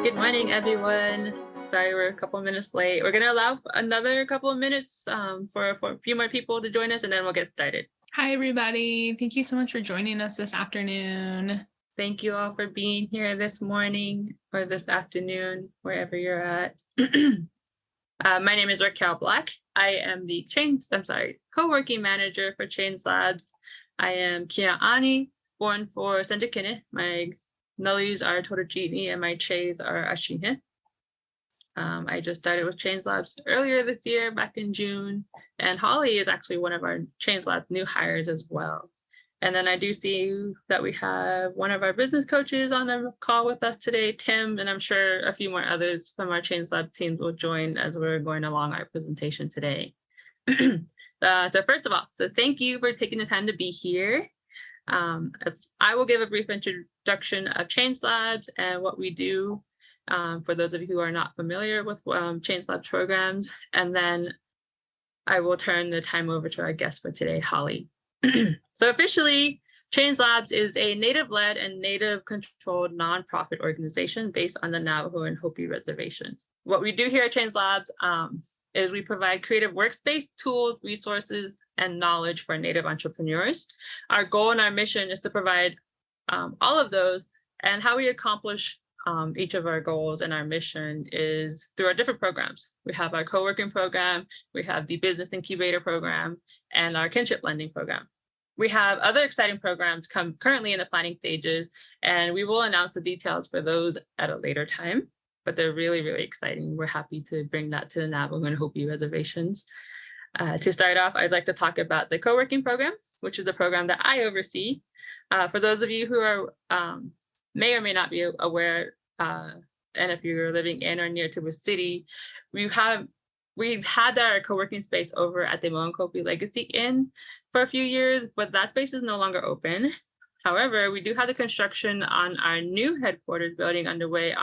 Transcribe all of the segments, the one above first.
Good morning, everyone. Sorry, we're a couple of minutes late. We're going to allow another couple of minutes for a few more people to join us, and then we'll get started. Hi, everybody. Thank you so much for joining us this afternoon. Thank you all for being here this morning or this afternoon, wherever you're at. My name is Raquel Black. I am the co-working manager for Chains Labs. I am Kia Ani, born for Senjakine. My Nullies are Torojini and my Chays are Ashinhe. I just started with Chains Labs earlier this year, back in June, and Holly is actually one of our Chains Labs new hires as well. And then I do see that we have one of our business coaches on the call with us today, Tim, and I'm sure a few more others from our Chains Lab teams will join as we're going along our presentation today. So first of all, thank you for taking the time to be here. I will give a brief introduction of Chains Labs and what we do for those of you who are not familiar with Chains Labs programs, and then I will turn the time over to our guest for today, Holly. So officially, Chains Labs is a Native-led and Native-controlled nonprofit organization based on the Navajo and Hopi reservations. What we do here at Chains Labs is we provide creative workspace, tools, resources, and knowledge for Native entrepreneurs. Our goal and our mission is to provide all of those, and how we accomplish each of our goals and our mission is through our different programs. We have our co-working program, we have the business incubator program, and our kinship lending program. We have other exciting programs currently in the planning stages, and we will announce the details for those at a later time, but they're really, really exciting. We're happy to bring that to the Navajo and Hopi reservations. To start off, I'd like to talk about the co-working program, which is a program that I oversee. For those of you who are may or may not be aware, and if you're living in or near Tuba City, we've had our co-working space over at the Moenkopi Legacy Inn for a few years, but that space is no longer open. However, we do have the construction on our new headquarters building underway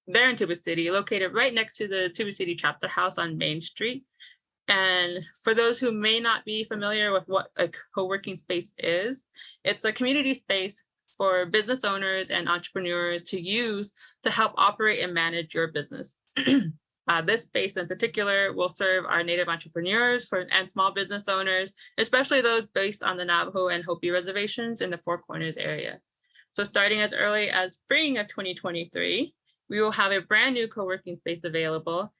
there in Tuba City, located right next to the Tuba City Chapter House on Main Street. And for those who may not be familiar with what a co-working space is, it's a community space for business owners and entrepreneurs to use to help operate and manage your business. This space in particular will serve our Native entrepreneurs and small business owners, especially those based on the Navajo and Hopi reservations in the Four Corners area. So starting as early as spring of 2023, we will have a brand new co-working space available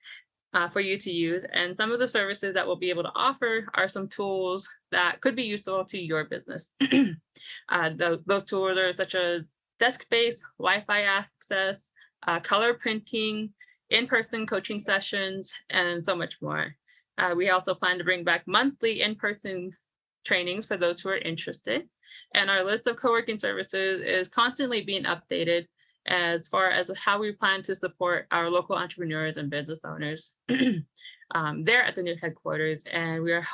for you to use. And some of the services that we'll be able to offer are some tools that could be useful to your business. Those tools are such as desk-based, Wi-Fi access, color printing, in-person coaching sessions, and so much more. We also plan to bring back monthly in-person trainings for those who are interested. And our list of co-working services is constantly being updated as far as how we plan to support our local entrepreneurs and business owners there at the new headquarters. And we're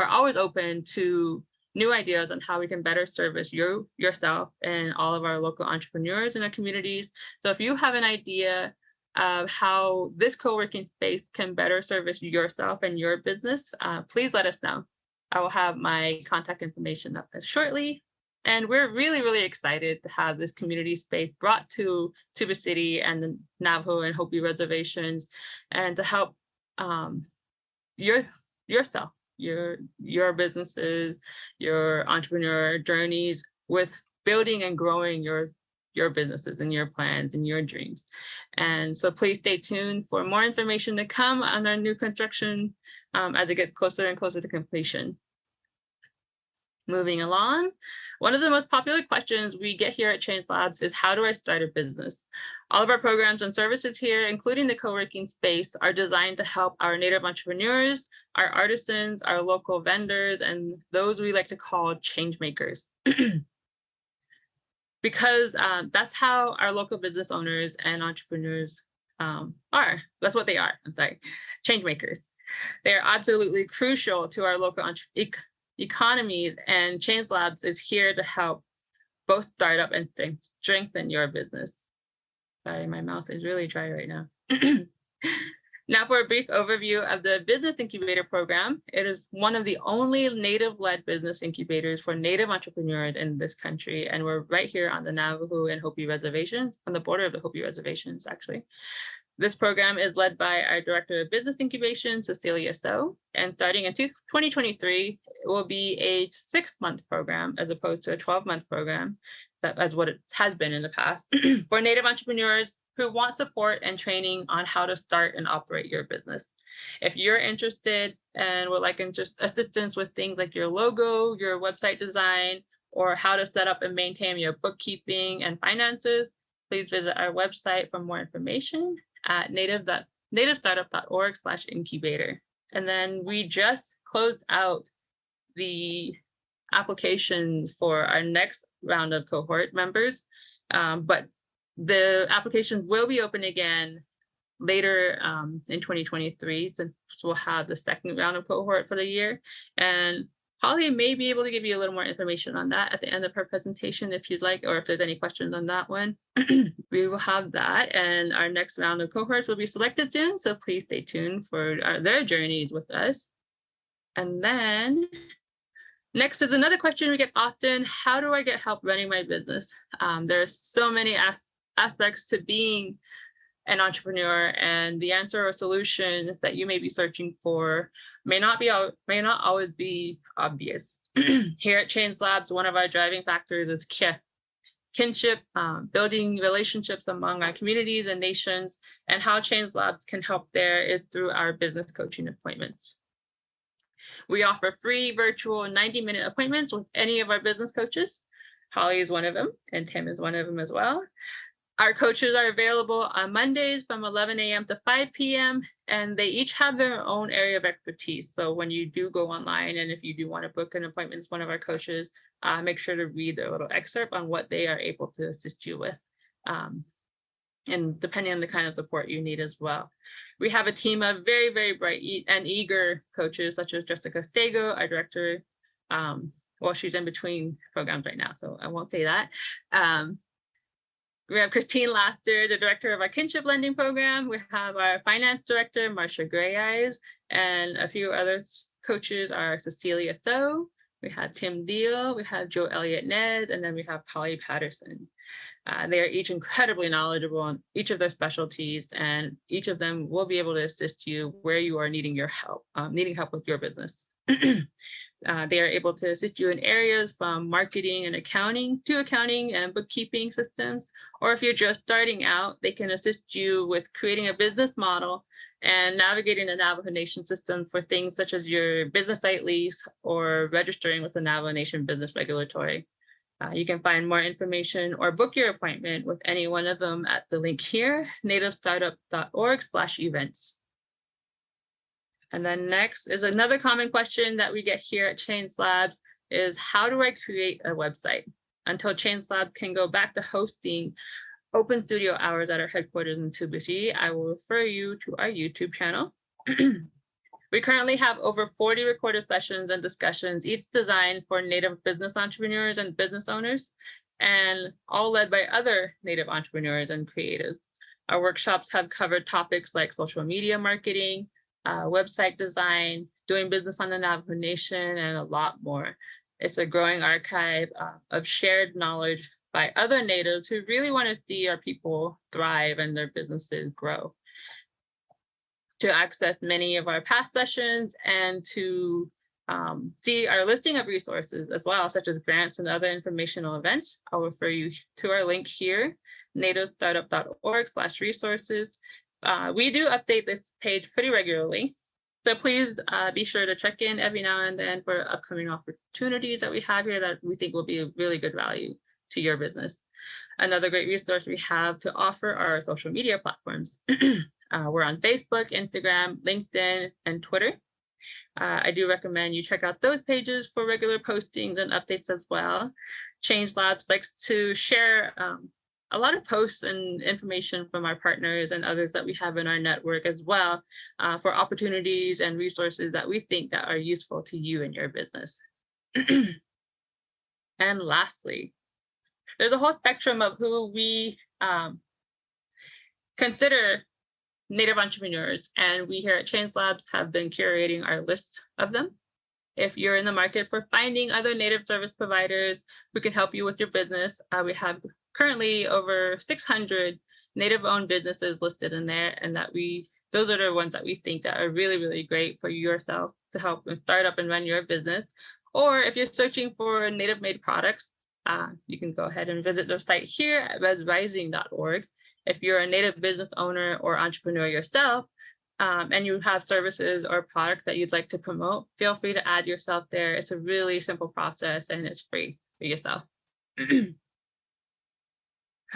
always open to new ideas on how we can better service yourself and all of our local entrepreneurs in our communities. So if you have an idea of how this co-working space can better service yourself and your business, please let us know. I will have my contact information up shortly. And we're really, really excited to have this community space brought to Tuba City and the Navajo and Hopi reservations, and to help yourself, your businesses, your entrepreneur journeys with building and growing your businesses and your plans and your dreams. And so please stay tuned for more information to come on our new construction as it gets closer and closer to completion. Moving along, one of the most popular questions we get here at Chains Labs is, how do I start a business? All of our programs and services here, including the co-working space, are designed to help our Native entrepreneurs, our artisans, our local vendors, and those we like to call change makers. Because that's how our local business owners and entrepreneurs are. That's what they are, change makers. They are absolutely crucial to our local economies, and Chains Labs is here to help both start up and strengthen your business. Sorry, my mouth is really dry right now. Now for a brief overview of the Business Incubator Program. It is one of the only Native-led business incubators for Native entrepreneurs in this country. And we're right here on the Navajo and Hopi reservations, on the border of the Hopi reservations, actually. This program is led by our Director of Business Incubation, Cecilia So, and starting in 2023, it will be a 6-month program as opposed to a 12-month program, as what it has been in the past, for Native entrepreneurs who want support and training on how to start and operate your business. If you're interested and would like assistance with things like your logo, your website design, or how to set up and maintain your bookkeeping and finances, please visit our website for more information at nativestartup.org/incubator. And then we just closed out the application for our next round of cohort members, but the applications will be open again later in 2023, since we'll have the second round of cohort for the year. And Holly may be able to give you a little more information on that at the end of her presentation if you'd like, or if there's any questions on that one. We will have that, and our next round of cohorts will be selected soon, so please stay tuned for their journeys with us. And then next is another question we get often: how do I get help running my business? There's so many aspects to being an entrepreneur, and the answer or solution that you may be searching for may not always be obvious. Here at Change Labs, one of our driving factors is kinship, building relationships among our communities and nations, and how Change Labs can help there is through our business coaching appointments. We offer free virtual 90-minute appointments with any of our business coaches. Holly is one of them, and Tim is one of them as well. Our coaches are available on Mondays from 11 a.m. to 5 p.m. and they each have their own area of expertise. So when you do go online, and if you do want to book an appointment with one of our coaches, make sure to read their little excerpt on what they are able to assist you with, and depending on the kind of support you need as well. We have a team of very, very bright and eager coaches, such as Jessica Stego, our director. Well, she's in between programs right now, so I won't say that. We have Christine Laster, the director of our Kinship Lending Program. We have our finance director, Marcia Greyeyes, and a few other coaches are Cecilia So. We have Tim Deal, we have Joe Elliott Ned, and then we have Polly Patterson. They are each incredibly knowledgeable on each of their specialties, and each of them will be able to assist you where you are needing help with your business. They are able to assist you in areas from marketing and accounting to accounting and bookkeeping systems. Or if you're just starting out, they can assist you with creating a business model and navigating the Navajo Nation system for things such as your business site lease or registering with the Navajo Nation Business Regulatory. You can find more information or book your appointment with any one of them at the link here, nativestartup.org/events. And then next is another common question that we get here at Change Labs is, how do I create a website? Until Change Labs can go back to hosting open studio hours at our headquarters in Tubuchi, I will refer you to our YouTube channel. We currently have over 40 recorded sessions and discussions, each designed for Native business entrepreneurs and business owners, and all led by other Native entrepreneurs and creatives. Our workshops have covered topics like social media marketing, website design, doing business on the Navajo Nation, and a lot more. It's a growing archive of shared knowledge by other Natives who really want to see our people thrive and their businesses grow. To access many of our past sessions and to see our listing of resources as well, such as grants and other informational events, I'll refer you to our link here, nativestartup.org/resources. We do update this page pretty regularly, so please be sure to check in every now and then for upcoming opportunities that we have here that we think will be of really good value to your business. Another great resource we have to offer are our social media platforms. We're on Facebook, Instagram, LinkedIn, and Twitter. I do recommend you check out those pages for regular postings and updates as well. Change Labs likes to share a lot of posts and information from our partners and others that we have in our network as well for opportunities and resources that we think that are useful to you and your business. And lastly, there's a whole spectrum of who we consider Native entrepreneurs, and we here at Change Labs have been curating our list of them. If you're in the market for finding other Native service providers who can help you with your business, we have currently over 600 Native-owned businesses listed in there, and those are the ones that we think that are really, really great for yourself to help start up and run your business. Or if you're searching for Native-made products, you can go ahead and visit their site here at resrising.org. If you're a Native business owner or entrepreneur yourself, and you have services or products that you'd like to promote, feel free to add yourself there. It's a really simple process and it's free for yourself.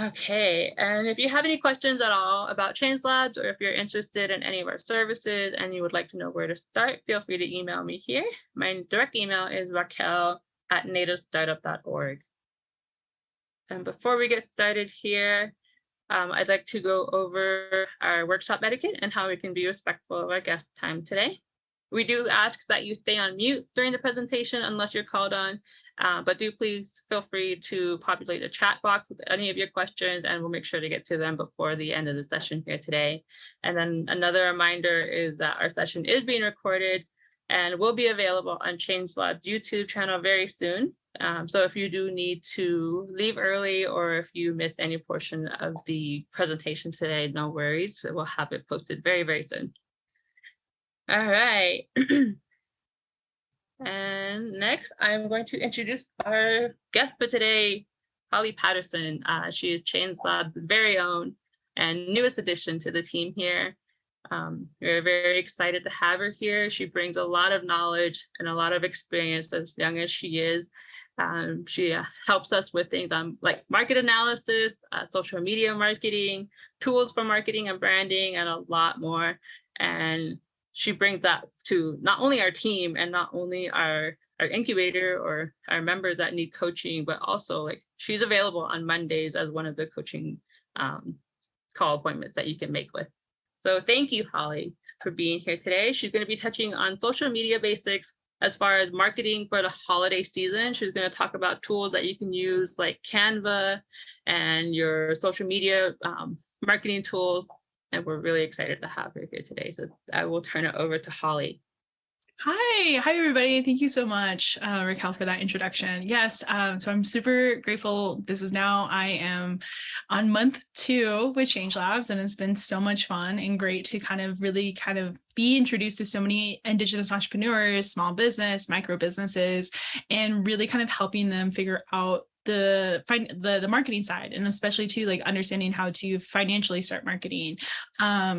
Okay, and if you have any questions at all about Change Labs, or if you're interested in any of our services and you would like to know where to start, feel free to email me here. My direct email is raquel@nativestartup.org. And before we get started here, I'd like to go over our workshop etiquette and how we can be respectful of our guest time today. We do ask that you stay on mute during the presentation unless you're called on, but do please feel free to populate a chat box with any of your questions, and we'll make sure to get to them before the end of the session here today. And then another reminder is that our session is being recorded and will be available on Change Labs YouTube channel very soon. So if you do need to leave early, or if you miss any portion of the presentation today, no worries. We'll have it posted very, very soon. All right. And next, I'm going to introduce our guest for today, Holly Patterson. She is Change Labs' very own and newest addition to the team here. We're very excited to have her here. She brings a lot of knowledge and a lot of experience as young as she is. She helps us with things like market analysis, social media marketing, tools for marketing and branding, and a lot more. And she brings that to not only our team and not only our incubator or our members that need coaching, but also like she's available on Mondays as one of the coaching call appointments that you can make with. So thank you, Holly, for being here today. She's going to be touching on social media basics as far as marketing for the holiday season. She's going to talk about tools that you can use like Canva and your social media marketing tools. And we're really excited to have her here today. So I will turn it over to Holly. Hi, everybody. Thank you so much, Raquel, for that introduction. Yes, so I'm super grateful. I am on month 2 with Change Labs, and it's been so much fun and great to really be introduced to so many Indigenous entrepreneurs, small business, micro businesses, and really kind of helping them figure out the marketing side, and especially to like understanding how to financially start marketing.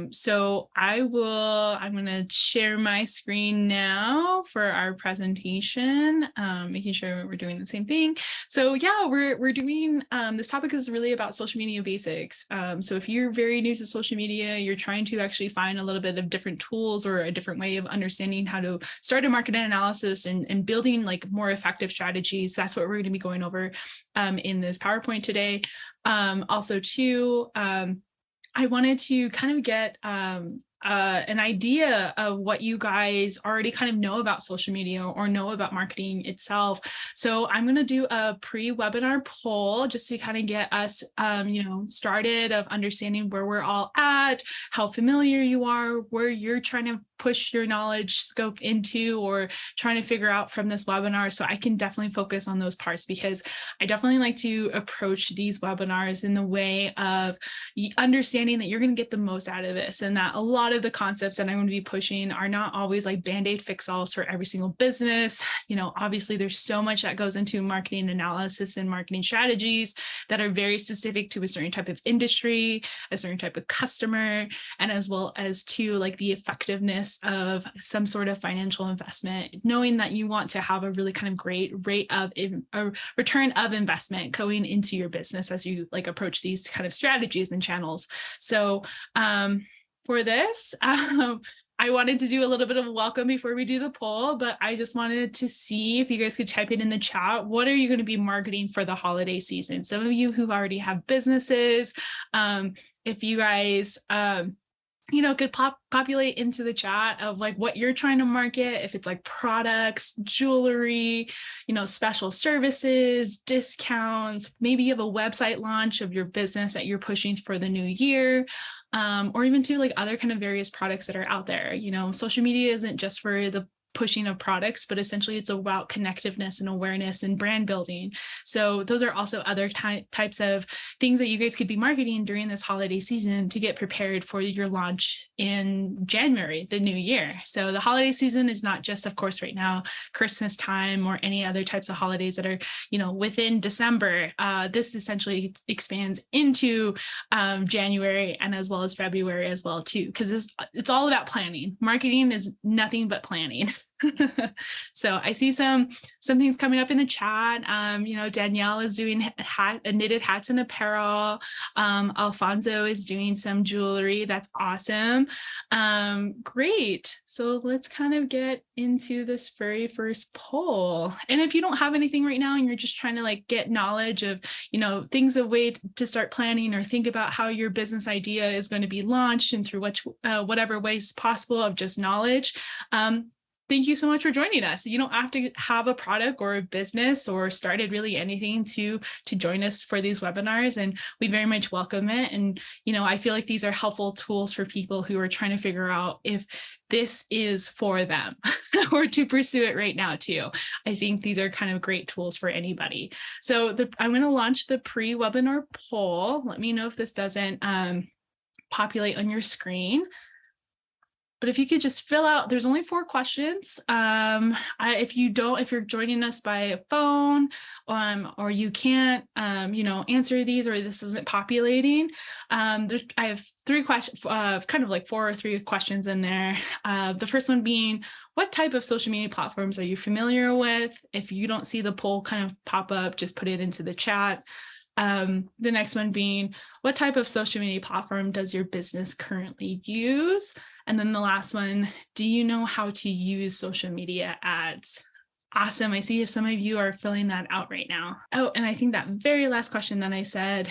So I'm going to share my screen now for our presentation, making sure we're doing the same thing. So yeah, we're doing, this topic is really about social media basics. So if you're very new to social media, you're trying to actually find a little bit of different tools or a different way of understanding how to start a market analysis and building like more effective strategies, that's what we're going to be going over in this PowerPoint today. Also too, I wanted to kind of get an idea of what you guys already kind of know about social media or know about marketing itself. So I'm going to do a pre-webinar poll just to kind of get us, started of understanding where we're all at, how familiar you are, where you're trying to push your knowledge scope into or trying to figure out from this webinar. So I can definitely focus on those parts, because I definitely like to approach these webinars in the way of understanding that you're going to get the most out of this, and that a lot of the concepts that I'm going to be pushing are not always like band-aid fix-alls for every single business. Obviously there's so much that goes into marketing analysis and marketing strategies that are very specific to a certain type of industry, a certain type of customer, and as well as to like the effectiveness of some sort of financial investment, knowing that you want to have a really kind of great rate of a return of investment going into your business as you like approach these kind of strategies and channels. So for this, I wanted to do a little bit of a welcome before we do the poll, but I just wanted to see if you guys could type it in the chat. What are you going to be marketing for the holiday season? Some of you who already have businesses, if you guys, could populate into the chat of like what you're trying to market, if it's like products, jewelry, special services, discounts, maybe you have a website launch of your business that you're pushing for the new year. or even to like other kind of various products that are out there. You know, social media isn't just for the pushing of products, but essentially it's about connectiveness and awareness and brand building. So those are also other types of things that you guys could be marketing during this holiday season to get prepared for your launch in January, the new year. So the holiday season is not just, of course, right now, Christmas time or any other types of holidays that are, you know, within December. This essentially expands into January and as well as February as well too, because it's all about planning. Marketing is nothing but planning. So I see some things coming up in the chat. You know, Danielle is doing knitted hats and apparel. Alfonso is doing some jewelry. That's awesome. Great. So let's kind of get into this very first poll. And if you don't have anything right now and you're just trying to like get knowledge of, you know, things, a way to start planning or think about how your business idea is going to be launched and through whatever ways possible of just knowledge, thank you so much for joining us. You don't have to have a product or a business or started really anything to join us for these webinars, and we very much welcome it. And, you know, I feel like these are helpful tools for people who are trying to figure out if this is for them or to pursue it right now too. I think these are kind of great tools for anybody. So I'm going to launch the pre-webinar poll. Let me know if this doesn't populate on your screen. But if you could just fill out, there's only 4 questions. If you're joining us by phone, or you can't, you know, answer these, or this isn't populating, I have 3 questions, kind of like 4 or 3 questions in there. The first one being, what type of social media platforms are you familiar with? If you don't see the poll kind of pop up, just put it into the chat. The next one being, what type of social media platform does your business currently use? And then the last one, do you know how to use social media ads? Awesome. I see if some of you are filling that out right now. Oh, and I think that very last question that I said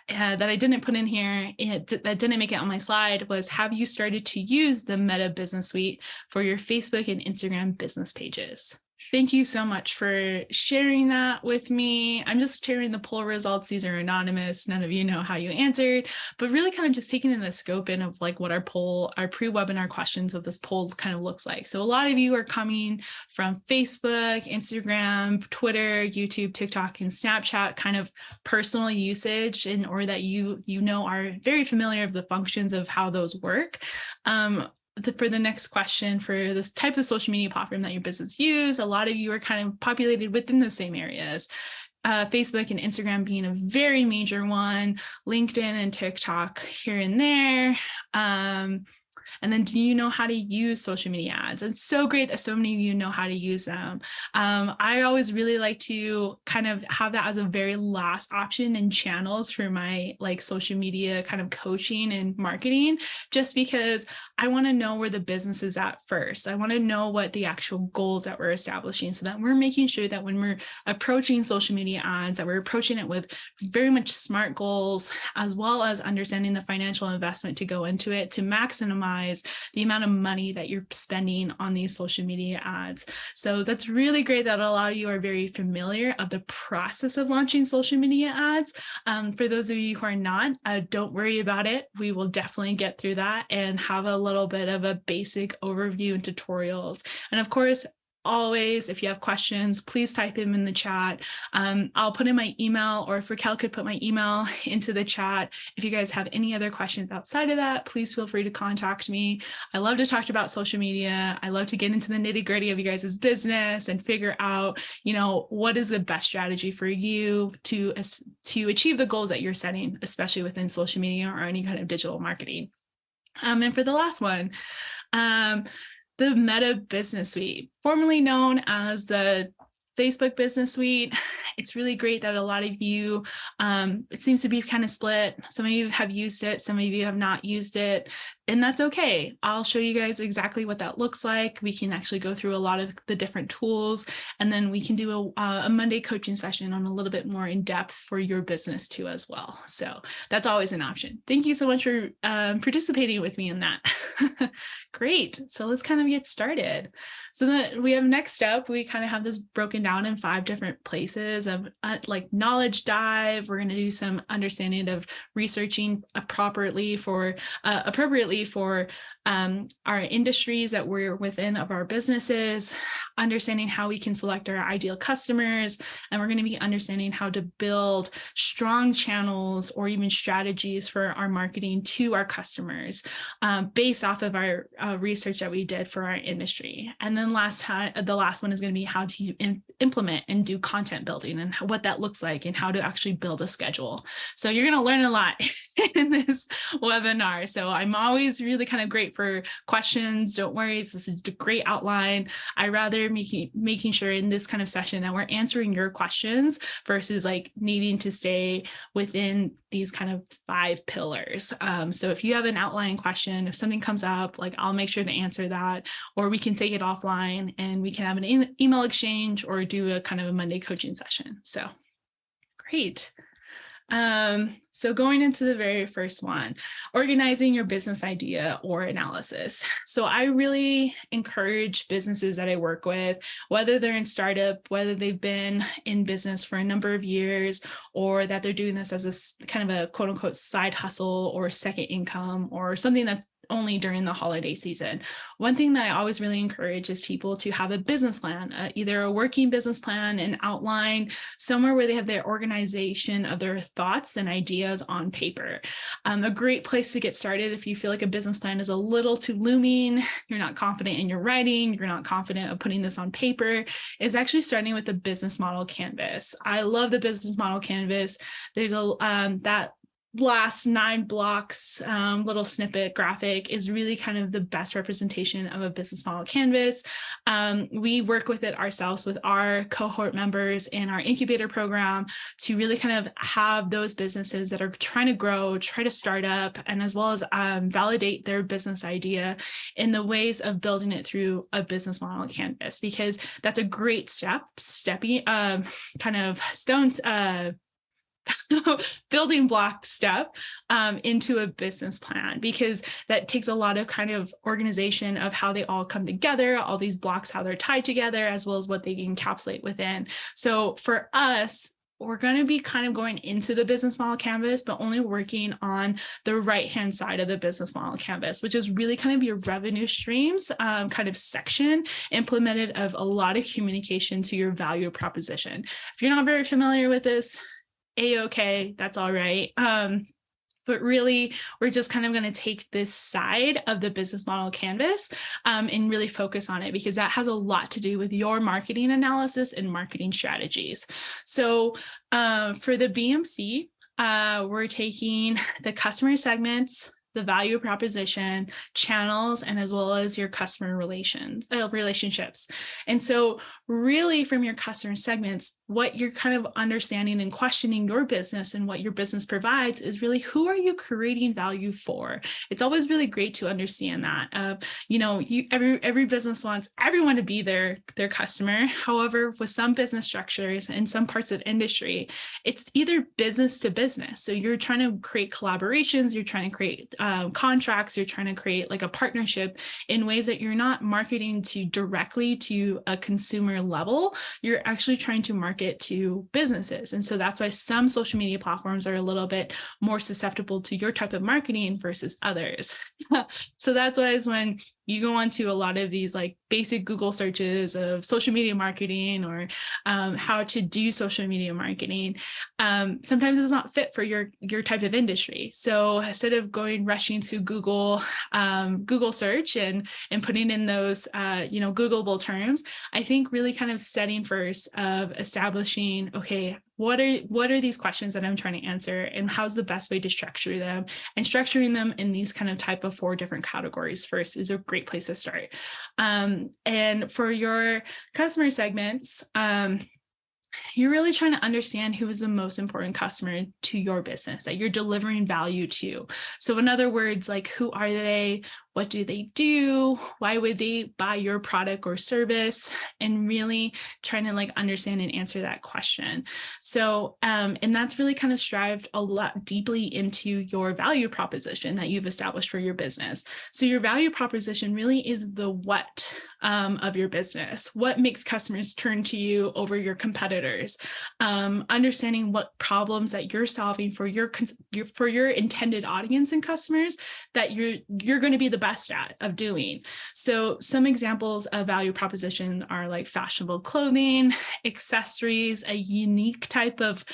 that I didn't put in here, that didn't make it on my slide, was, have you started to use the Meta Business Suite for your Facebook and Instagram business pages? Thank you so much for sharing that with me. I'm just sharing the poll results. These are anonymous. None of you know how you answered, but really kind of just taking in a scope in of like what our pre-webinar questions of this poll kind of looks like. So a lot of you are coming from Facebook, Instagram, Twitter, YouTube, TikTok, and Snapchat, kind of personal usage, or that you know are very familiar with the functions of how those work. For the next question, for this type of social media platform that your business use, a lot of you are kind of populated within those same areas. Facebook and Instagram being a very major one, LinkedIn and TikTok here and there. And then, do you know how to use social media ads? It's so great that so many of you know how to use them. I always really like to kind of have that as a very last option in channels for my like social media kind of coaching and marketing, just because I want to know where the business is at first. I want to know what the actual goals that we're establishing, so that we're making sure that when we're approaching social media ads, that we're approaching it with very much SMART goals, as well as understanding the financial investment to go into it to maximize the amount of money that you're spending on these social media ads. So that's really great that a lot of you are very familiar of the process of launching social media ads. For those of you who are not, don't worry about it. We will definitely get through that and have a little bit of a basic overview and tutorials. And of course, always, if you have questions, please type them in the chat. I'll put in my email, or if Raquel could put my email into the chat. If you guys have any other questions outside of that, please feel free to contact me. I love to talk about social media. I love to get into the nitty-gritty of you guys' business and figure out, you know, what is the best strategy for you to achieve the goals that you're setting, especially within social media or any kind of digital marketing. And for the last one, the Meta Business Suite, formerly known as the Facebook Business Suite. It's really great that a lot of you, it seems to be kind of split. Some of you have used it, some of you have not used it. And that's okay. I'll show you guys exactly what that looks like. We can actually go through a lot of the different tools, and then we can do a Monday coaching session on a little bit more in depth for your business too as well. So that's always an option. Thank you so much for participating with me in that. Great. So let's kind of get started. So that we have next up, we kind of have this broken down in 5 different places of like knowledge dive. We're going to do some understanding of researching appropriately for our industries that we're within of our businesses, understanding how we can select our ideal customers, and we're going to be understanding how to build strong channels or even strategies for our marketing to our customers based off of our research that we did for our industry. And then the last one is going to be how to implement and do content building and what that looks like and how to actually build a schedule. So you're going to learn a lot in this webinar. So I'm always really kind of great for questions. Don't worry, this is a great outline. I rather making sure in this kind of session that we're answering your questions versus like needing to stay within these kind of 5 pillars. So if you have an outline question, if something comes up, like I'll make sure to answer that, or we can take it offline and we can have an email exchange or do a kind of a Monday coaching session. So great. So going into the very first one, organizing your business idea or analysis. So I really encourage businesses that I work with, whether they're in startup, whether they've been in business for a number of years, or that they're doing this as a kind of a quote unquote side hustle or second income or something that's only during the holiday season. One thing that I always really encourage is people to have a business plan, either a working business plan, an outline, somewhere where they have their organization of their thoughts and ideas on paper. A great place to get started if you feel like a business plan is a little too looming, you're not confident in your writing, you're not confident of putting this on paper, is actually starting with the business model canvas. I love the business model canvas. There's that last 9 blocks little snippet graphic is really kind of the best representation of a business model canvas. We work with it ourselves with our cohort members in our incubator program to really kind of have those businesses that are trying to grow, try to start up, and as well as validate their business idea in the ways of building it through a business model canvas, because that's a great building block step into a business plan, because that takes a lot of kind of organization of how they all come together, all these blocks, how they're tied together, as well as what they encapsulate within. So for us, we're going to be kind of going into the business model canvas, but only working on the right-hand side of the business model canvas, which is really kind of your revenue streams kind of section implemented of a lot of communication to your value proposition. If you're not very familiar with this, A-okay, that's all right. But really, we're just kind of going to take this side of the business model canvas and really focus on it, because that has a lot to do with your marketing analysis and marketing strategies. So for the BMC, we're taking the customer segments, the value proposition, channels, and as well as your customer relationships. And so really from your customer segments, what you're kind of understanding and questioning your business and what your business provides is really, who are you creating value for? It's always really great to understand that. Every business wants everyone to be their customer. However, with some business structures and some parts of industry, it's either business to business. So you're trying to create collaborations, you're trying to create contracts, you're trying to create like a partnership in ways that you're not marketing directly to a consumer level. You're actually trying to market to businesses. And so that's why some social media platforms are a little bit more susceptible to your type of marketing versus others. So that's why is when you go onto a lot of these like basic Google searches of social media marketing or how to do social media marketing, sometimes it's not fit for your type of industry. So instead of rushing to Google search and putting in those Googleable terms, I think really kind of setting first of establishing, okay, what are these questions that I'm trying to answer, and how's the best way to structure them, and structuring them in these kind of type of 4 different categories first is a great place to start. And for your customer segments, you're really trying to understand who is the most important customer to your business that you're delivering value to. So in other words, like, who are they? What do they do? Why would they buy your product or service? And really trying to like understand and answer that question. So, and that's really kind of strived a lot deeply into your value proposition that you've established for your business. So your value proposition really is the what of your business. What makes customers turn to you over your competitors? Understanding what problems that you're solving for your intended audience and customers that you're going to be the best at of doing. So some examples of value proposition are like fashionable clothing, accessories, a unique type of,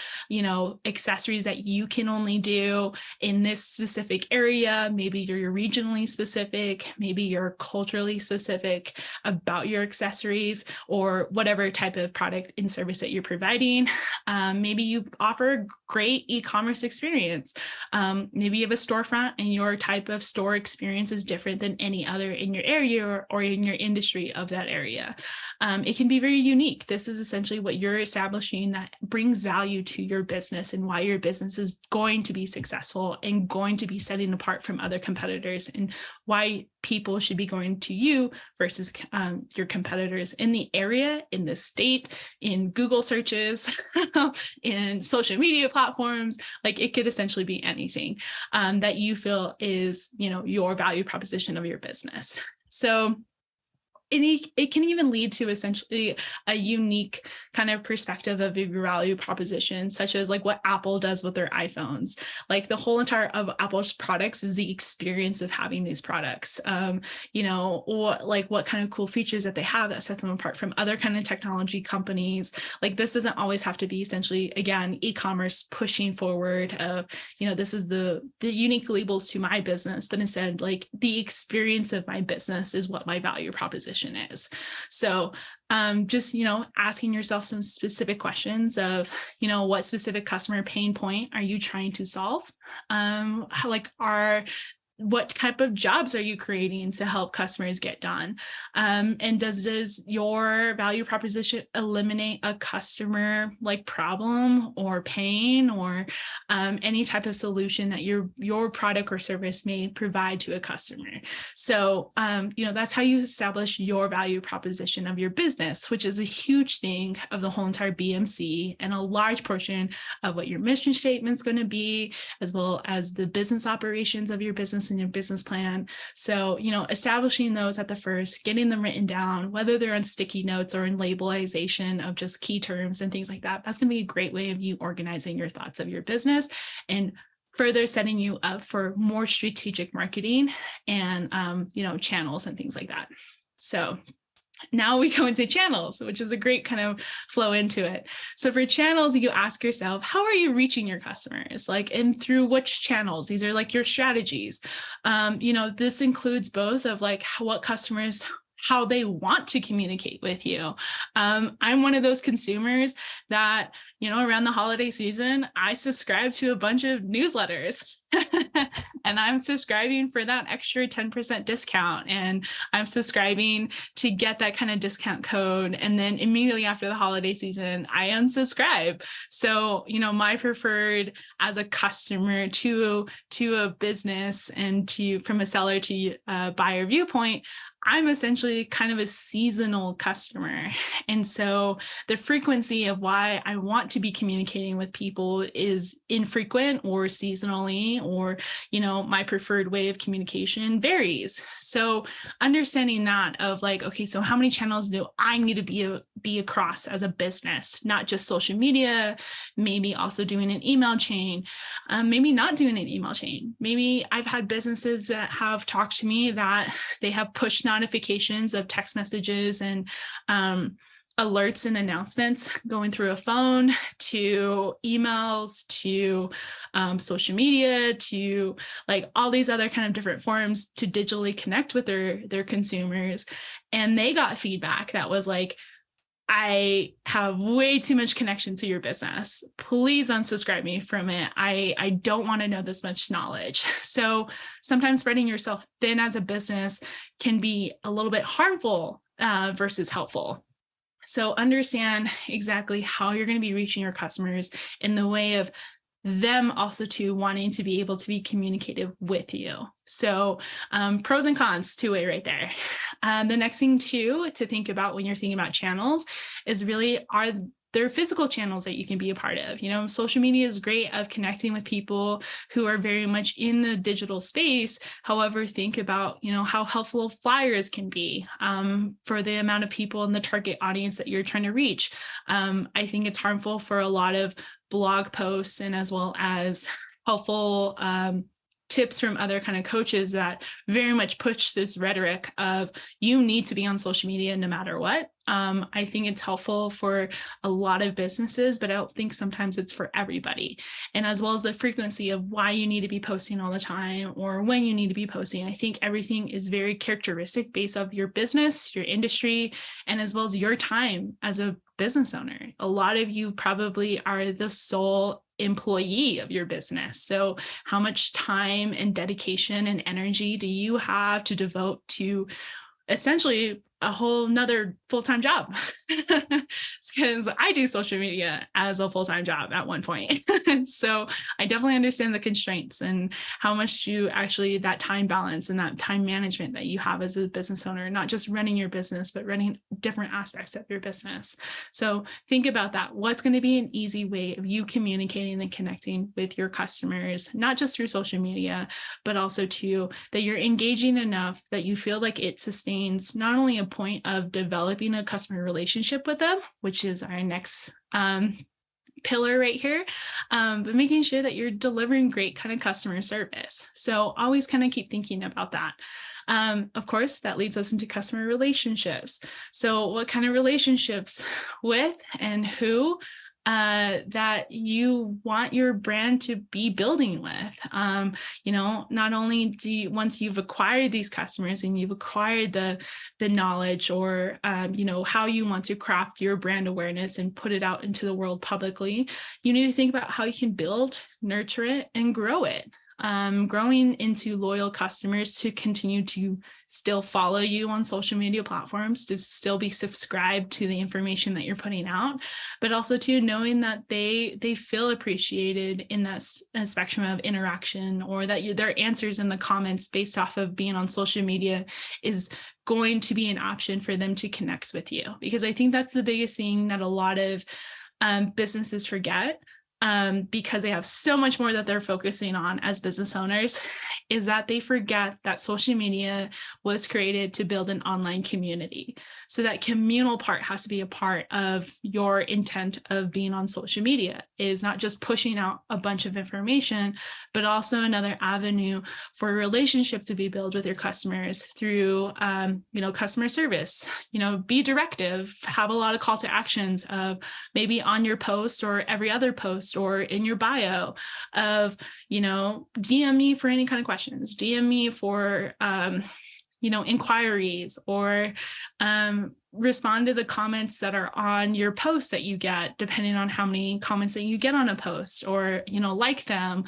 accessories that you can only do in this specific area. Maybe you're regionally specific, maybe you're culturally specific about your accessories or whatever type of product and service that you're providing. Maybe you offer a great e-commerce experience. Maybe you have a storefront and your type of store experience is different than any other in your area or in your industry of that area. It can be very unique. This is essentially what you're establishing that brings value to your business and why your business is going to be successful and going to be setting apart from other competitors, and why people should be going to you versus your competitors in the area, in the state, in Google searches, in social media platforms. Like, it could essentially be anything that you feel is, your value proposition of your business. So it can even lead to essentially a unique kind of perspective of your value proposition, such as like what Apple does with their iPhones. Like, the whole entire of Apple's products is the experience of having these products, or like what kind of cool features that they have that set them apart from other kind of technology companies. Like, this doesn't always have to be essentially, again, e-commerce pushing forward of, this is the unique labels to my business, but instead, like, the experience of my business is what my value proposition is. So just, asking yourself some specific questions of, what specific customer pain point are you trying to solve? What type of jobs are you creating to help customers get done? And does your value proposition eliminate a customer like problem or pain or any type of solution that your product or service may provide to a customer? So, that's how you establish your value proposition of your business, which is a huge thing of the whole entire BMC and a large portion of what your mission statement is going to be, as well as the business operations of your business and your business plan. So, establishing those at the first, getting them written down, whether they're on sticky notes or in labelization of just key terms and things like that, that's going to be a great way of you organizing your thoughts of your business and further setting you up for more strategic marketing and, channels and things like that. So now we go into channels, which is a great kind of flow into it. So for channels, you ask yourself, how are you reaching your customers? And through which channels? These are like your strategies. This includes both of like what customers, how they want to communicate with you. I'm one of those consumers that, around the holiday season, I subscribe to a bunch of newsletters. And I'm subscribing for that extra 10% discount. And I'm subscribing to get that kind of discount code. And then immediately after the holiday season, I unsubscribe. So, my preferred as a customer to a business and from a seller to a buyer viewpoint, I'm essentially kind of a seasonal customer. And so the frequency of why I want to be communicating with people is infrequent or seasonally, or, my preferred way of communication varies. So understanding that of like, okay, so how many channels do I need to be across as a business, not just social media, maybe also doing an email chain, maybe not doing an email chain. Maybe I've had businesses that have talked to me that they have push notifications of text messages and alerts and announcements going through a phone to emails to social media to like all these other kind of different forms to digitally connect with their consumers. And they got feedback that was like, I have way too much connection to your business. Please unsubscribe me from it. I don't want to know this much knowledge. So sometimes spreading yourself thin as a business can be a little bit harmful versus helpful. So understand exactly how you're going to be reaching your customers in the way of them also to wanting to be able to be communicative with you. So pros and cons, two-way right there. The next thing too to think about when you're thinking about channels is really, are there are physical channels that you can be a part of. Social media is great of connecting with people who are very much in the digital space. However, think about, how helpful flyers can be for the amount of people in the target audience that you're trying to reach. I think it's harmful for a lot of blog posts and as well as helpful tips from other kind of coaches that very much push this rhetoric of you need to be on social media no matter what. I think it's helpful for a lot of businesses, but I don't think sometimes it's for everybody. And as well as the frequency of why you need to be posting all the time or when you need to be posting. I think everything is very characteristic based off your business, your industry, and as well as your time as a business owner. A lot of you probably are the sole employee of your business. So how much time and dedication and energy do you have to devote to essentially a whole nother full-time job? Because I do social media as a full-time job at one point. So I definitely understand the constraints and how much you actually, that time balance and that time management that you have as a business owner, not just running your business, but running different aspects of your business. So think about that. What's going to be an easy way of you communicating and connecting with your customers, not just through social media, but also too, that you're engaging enough that you feel like it sustains not only a point of developing a customer relationship with them, which is our next pillar right here, but making sure that you're delivering great kind of customer service. So always kind of keep thinking about that. Of course, that leads us into customer relationships. So what kind of relationships with and who that you want your brand to be building with. Not only do you, once you've acquired these customers and you've acquired the knowledge or, how you want to craft your brand awareness and put it out into the world publicly, you need to think about how you can build, nurture it, and grow it. Growing into loyal customers to continue to still follow you on social media platforms, to still be subscribed to the information that you're putting out, but also to knowing that they feel appreciated in that spectrum of interaction, or that their answers in the comments based off of being on social media is going to be an option for them to connect with you. Because I think that's the biggest thing that a lot of businesses forget. Because they have so much more that they're focusing on as business owners, is that they forget that social media was created to build an online community. So that communal part has to be a part of your intent of being on social media, is not just pushing out a bunch of information, but also another avenue for a relationship to be built with your customers through, customer service. Be directive, have a lot of call to actions of maybe on your post or every other post or in your bio of, DM me for any kind of questions, DM me for, inquiries, or respond to the comments that are on your posts that you get, depending on how many comments that you get on a post, or, like them,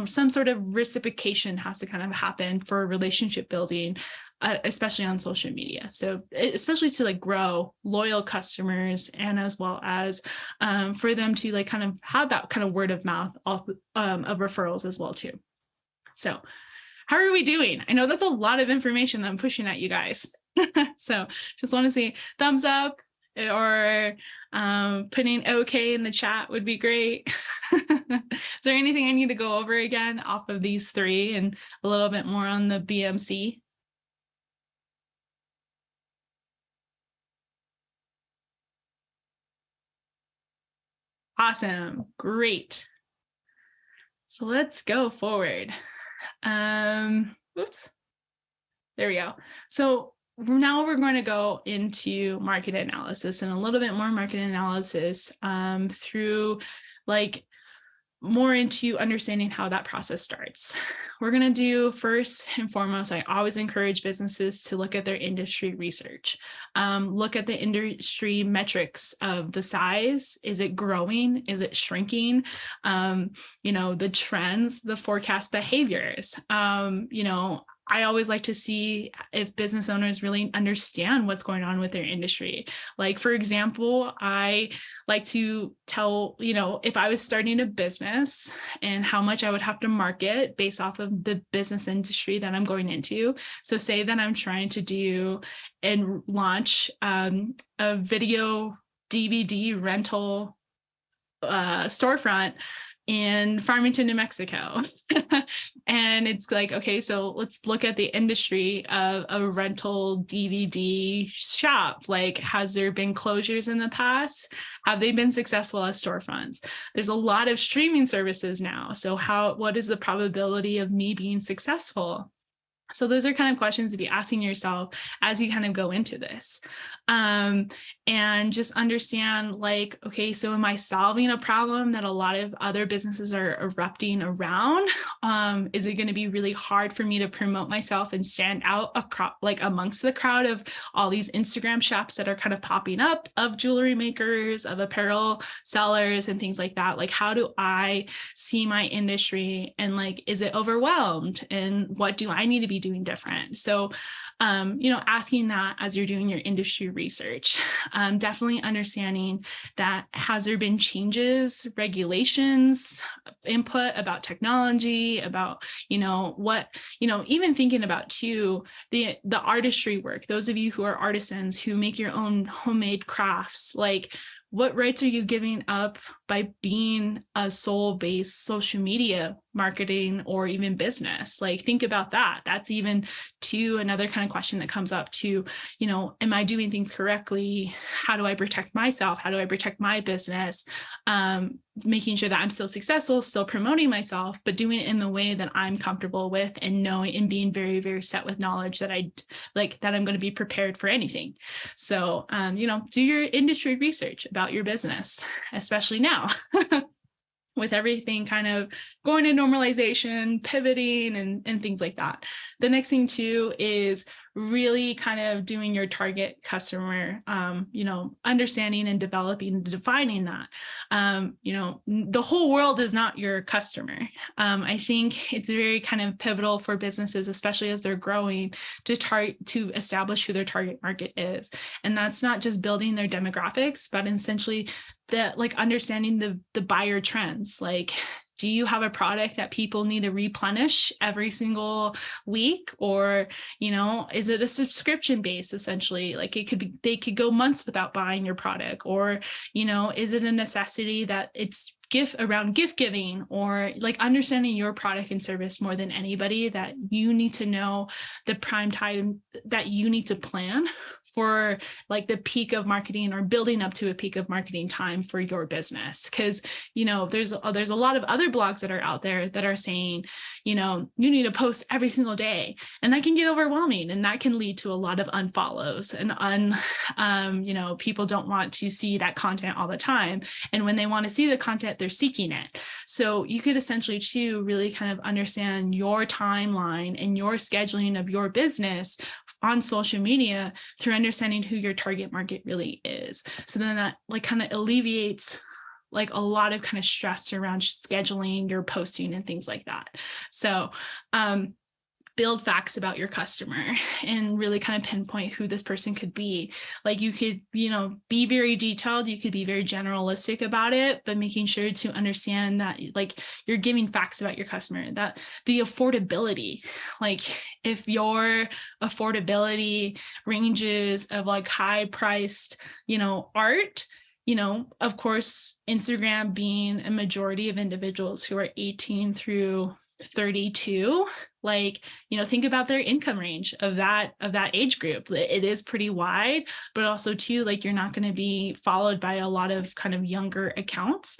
some sort of reciprocation has to kind of happen for relationship building. Especially on social media. So especially to grow loyal customers, and as well as for them to kind of have that kind of word of mouth of referrals as well too. So how are we doing? I know that's a lot of information that I'm pushing at you guys. So just want to see thumbs up or putting okay in the chat would be great. Is there anything I need to go over again off of these three and a little bit more on the BMC? Awesome. Great. So let's go forward. Oops. There we go. So now we're going to go into market analysis, and a little bit more market analysis through more into understanding how that process starts. We're going to do, first and foremost, I always encourage businesses to look at their industry research. Look at the industry metrics of the size. Is it growing? Is it shrinking? The trends, the forecast behaviors. I always like to see if business owners really understand what's going on with their industry. Like, for example, I like to tell, if I was starting a business and how much I would have to market based off of the business industry that I'm going into. So say that I'm trying to do and launch a video DVD rental storefront in Farmington, New Mexico. And it's like, okay, so let's look at the industry of a rental DVD shop. Like, has there been closures in the past? Have they been successful as storefronts? There's a lot of streaming services now. So what is the probability of me being successful? So those are kind of questions to be asking yourself as you kind of go into this. And just understand, like, okay, so am I solving a problem that a lot of other businesses are erupting around? Is it going to be really hard for me to promote myself and stand out amongst the crowd of all these Instagram shops that are kind of popping up of jewelry makers, of apparel sellers and things like that? Like, how do I see my industry, and like, is it overwhelmed? And what do I need to be doing different? So, asking that as you're doing your industry research, definitely understanding that, has there been changes, regulations, input about technology, about, even thinking about too, the artistry work, those of you who are artisans who make your own homemade crafts, like, what rights are you giving up by being a soul-based social media marketing or even business? Like, think about that. That's even to another kind of question that comes up to, am I doing things correctly? How do I protect myself? How do I protect my business? Making sure that I'm still successful, still promoting myself, but doing it in the way that I'm comfortable with, and knowing and being very, very set with knowledge that that I'm going to be prepared for anything. So, do your industry research about your business, especially now. With everything kind of going to normalization, pivoting, and things like that. The next thing too is really kind of doing your target customer, understanding and developing and defining that. The whole world is not your customer. I think it's very kind of pivotal for businesses, especially as they're growing, to establish who their target market is. And that's not just building their demographics, but essentially understanding the buyer trends. Like, do you have a product that people need to replenish every single week? Or, is it a subscription base essentially? Like, they could go months without buying your product. Or, is it a necessity that it's gift giving, or like understanding your product and service more than anybody, that you need to know the prime time that you need to plan for, like, the peak of marketing or building up to a peak of marketing time for your business. Because, there's a lot of other blogs that are out there that are saying, you need to post every single day, and that can get overwhelming, and that can lead to a lot of unfollows, and people don't want to see that content all the time. And when they want to see the content, they're seeking it. So you could essentially too really kind of understand your timeline and your scheduling of your business on social media through understanding who your target market really is. So then that kind of alleviates a lot of kind of stress around scheduling your posting and things like that. So build facts about your customer and really kind of pinpoint who this person could be. Like, you could, be very detailed, you could be very generalistic about it, but making sure to understand that you're giving facts about your customer, that the affordability, if your affordability ranges of high priced, art, of course, Instagram being a majority of individuals who are 18 through 32, think about their income range of that age group. It is pretty wide, but also too, you're not going to be followed by a lot of kind of younger accounts.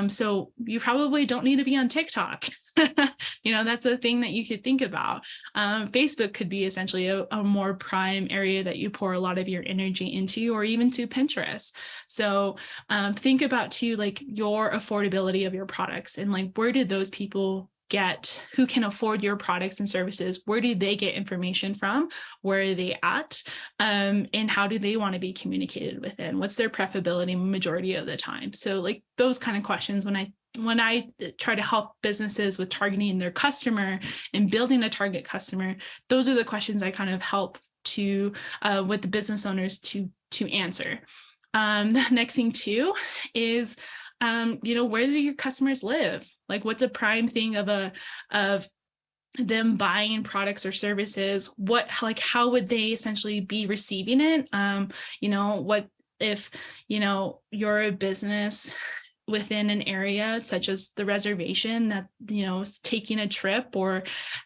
So you probably don't need to be on TikTok. That's a thing that you could think about. Facebook could be essentially a more prime area that you pour a lot of your energy into, or even to Pinterest. So think about too, your affordability of your products, and where did those people who can afford your products and services, where do they get information from? Where are they at? And how do they want to be communicated with? And what's their preferability majority of the time? So those kind of questions, when I when I try to help businesses with targeting their customer and building a target customer, those are the questions I kind of help to with the business owners to answer. The next thing too is, where do your customers live? Like, what's a prime thing of them buying products or services? How would they essentially be receiving it? What if, you're a business within an area such as the reservation that, is taking a trip or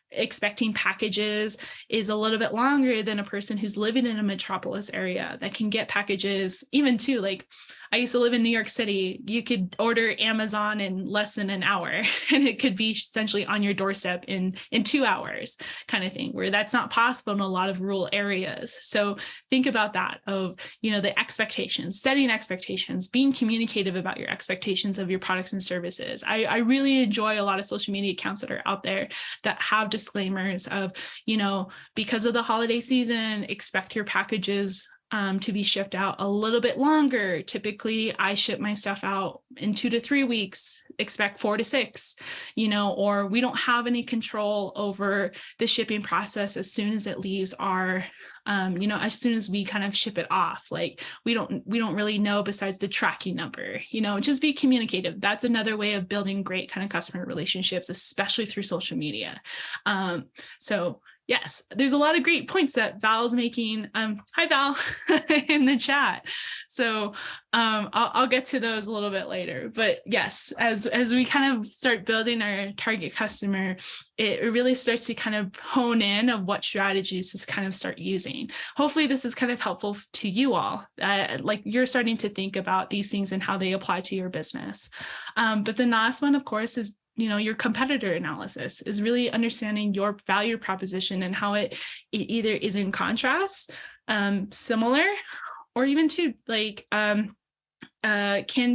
expecting packages is a little bit longer than a person who's living in a metropolis area that can get packages even too. Like, I used to live in New York City. You could order Amazon in less than an hour and it could be essentially on your doorstep in 2 hours, kind of thing, where that's not possible in a lot of rural areas. So think about that of, the expectations, setting expectations, being communicative about your expectations of your products and services. I really enjoy a lot of social media accounts that are out there that have disclaimers of, because of the holiday season, expect your packages to be shipped out a little bit longer. Typically, I ship my stuff out in 2 to 3 weeks, expect 4 to 6, or we don't have any control over the shipping process as soon as it leaves our, as soon as we kind of ship it off. Like, we don't really know besides the tracking number, just be communicative. That's another way of building great kind of customer relationships, especially through social media. So yes, there's a lot of great points that Val's making. Hi, Val, in the chat. So I'll get to those a little bit later. But yes, as we kind of start building our target customer, it really starts to kind of hone in of what strategies to kind of start using. Hopefully this is kind of helpful to you all. Like, you're starting to think about these things and how they apply to your business. But the last one, of course, is your competitor analysis, is really understanding your value proposition and how it either is in contrast, similar, or even can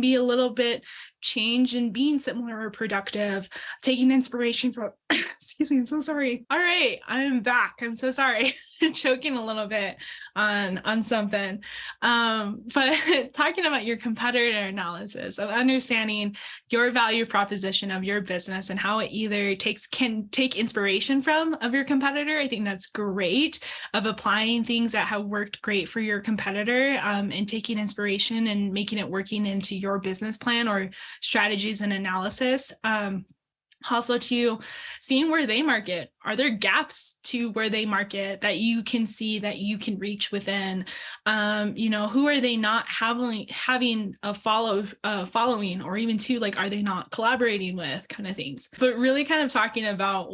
be a little bit change in being similar or productive, taking inspiration from, excuse me, I'm so sorry. All right, I'm back. I'm so sorry. Choking a little bit on something. But talking about your competitor analysis of understanding your value proposition of your business and how it either can take inspiration from of your competitor. I think that's great, of applying things that have worked great for your competitor, and taking inspiration and making it working into your business plan or strategies and analysis. Also, to seeing where they market. Are there gaps to where they market that you can see that you can reach within? Who are they not having a following, or even are they not collaborating with, kind of things. But really kind of talking about,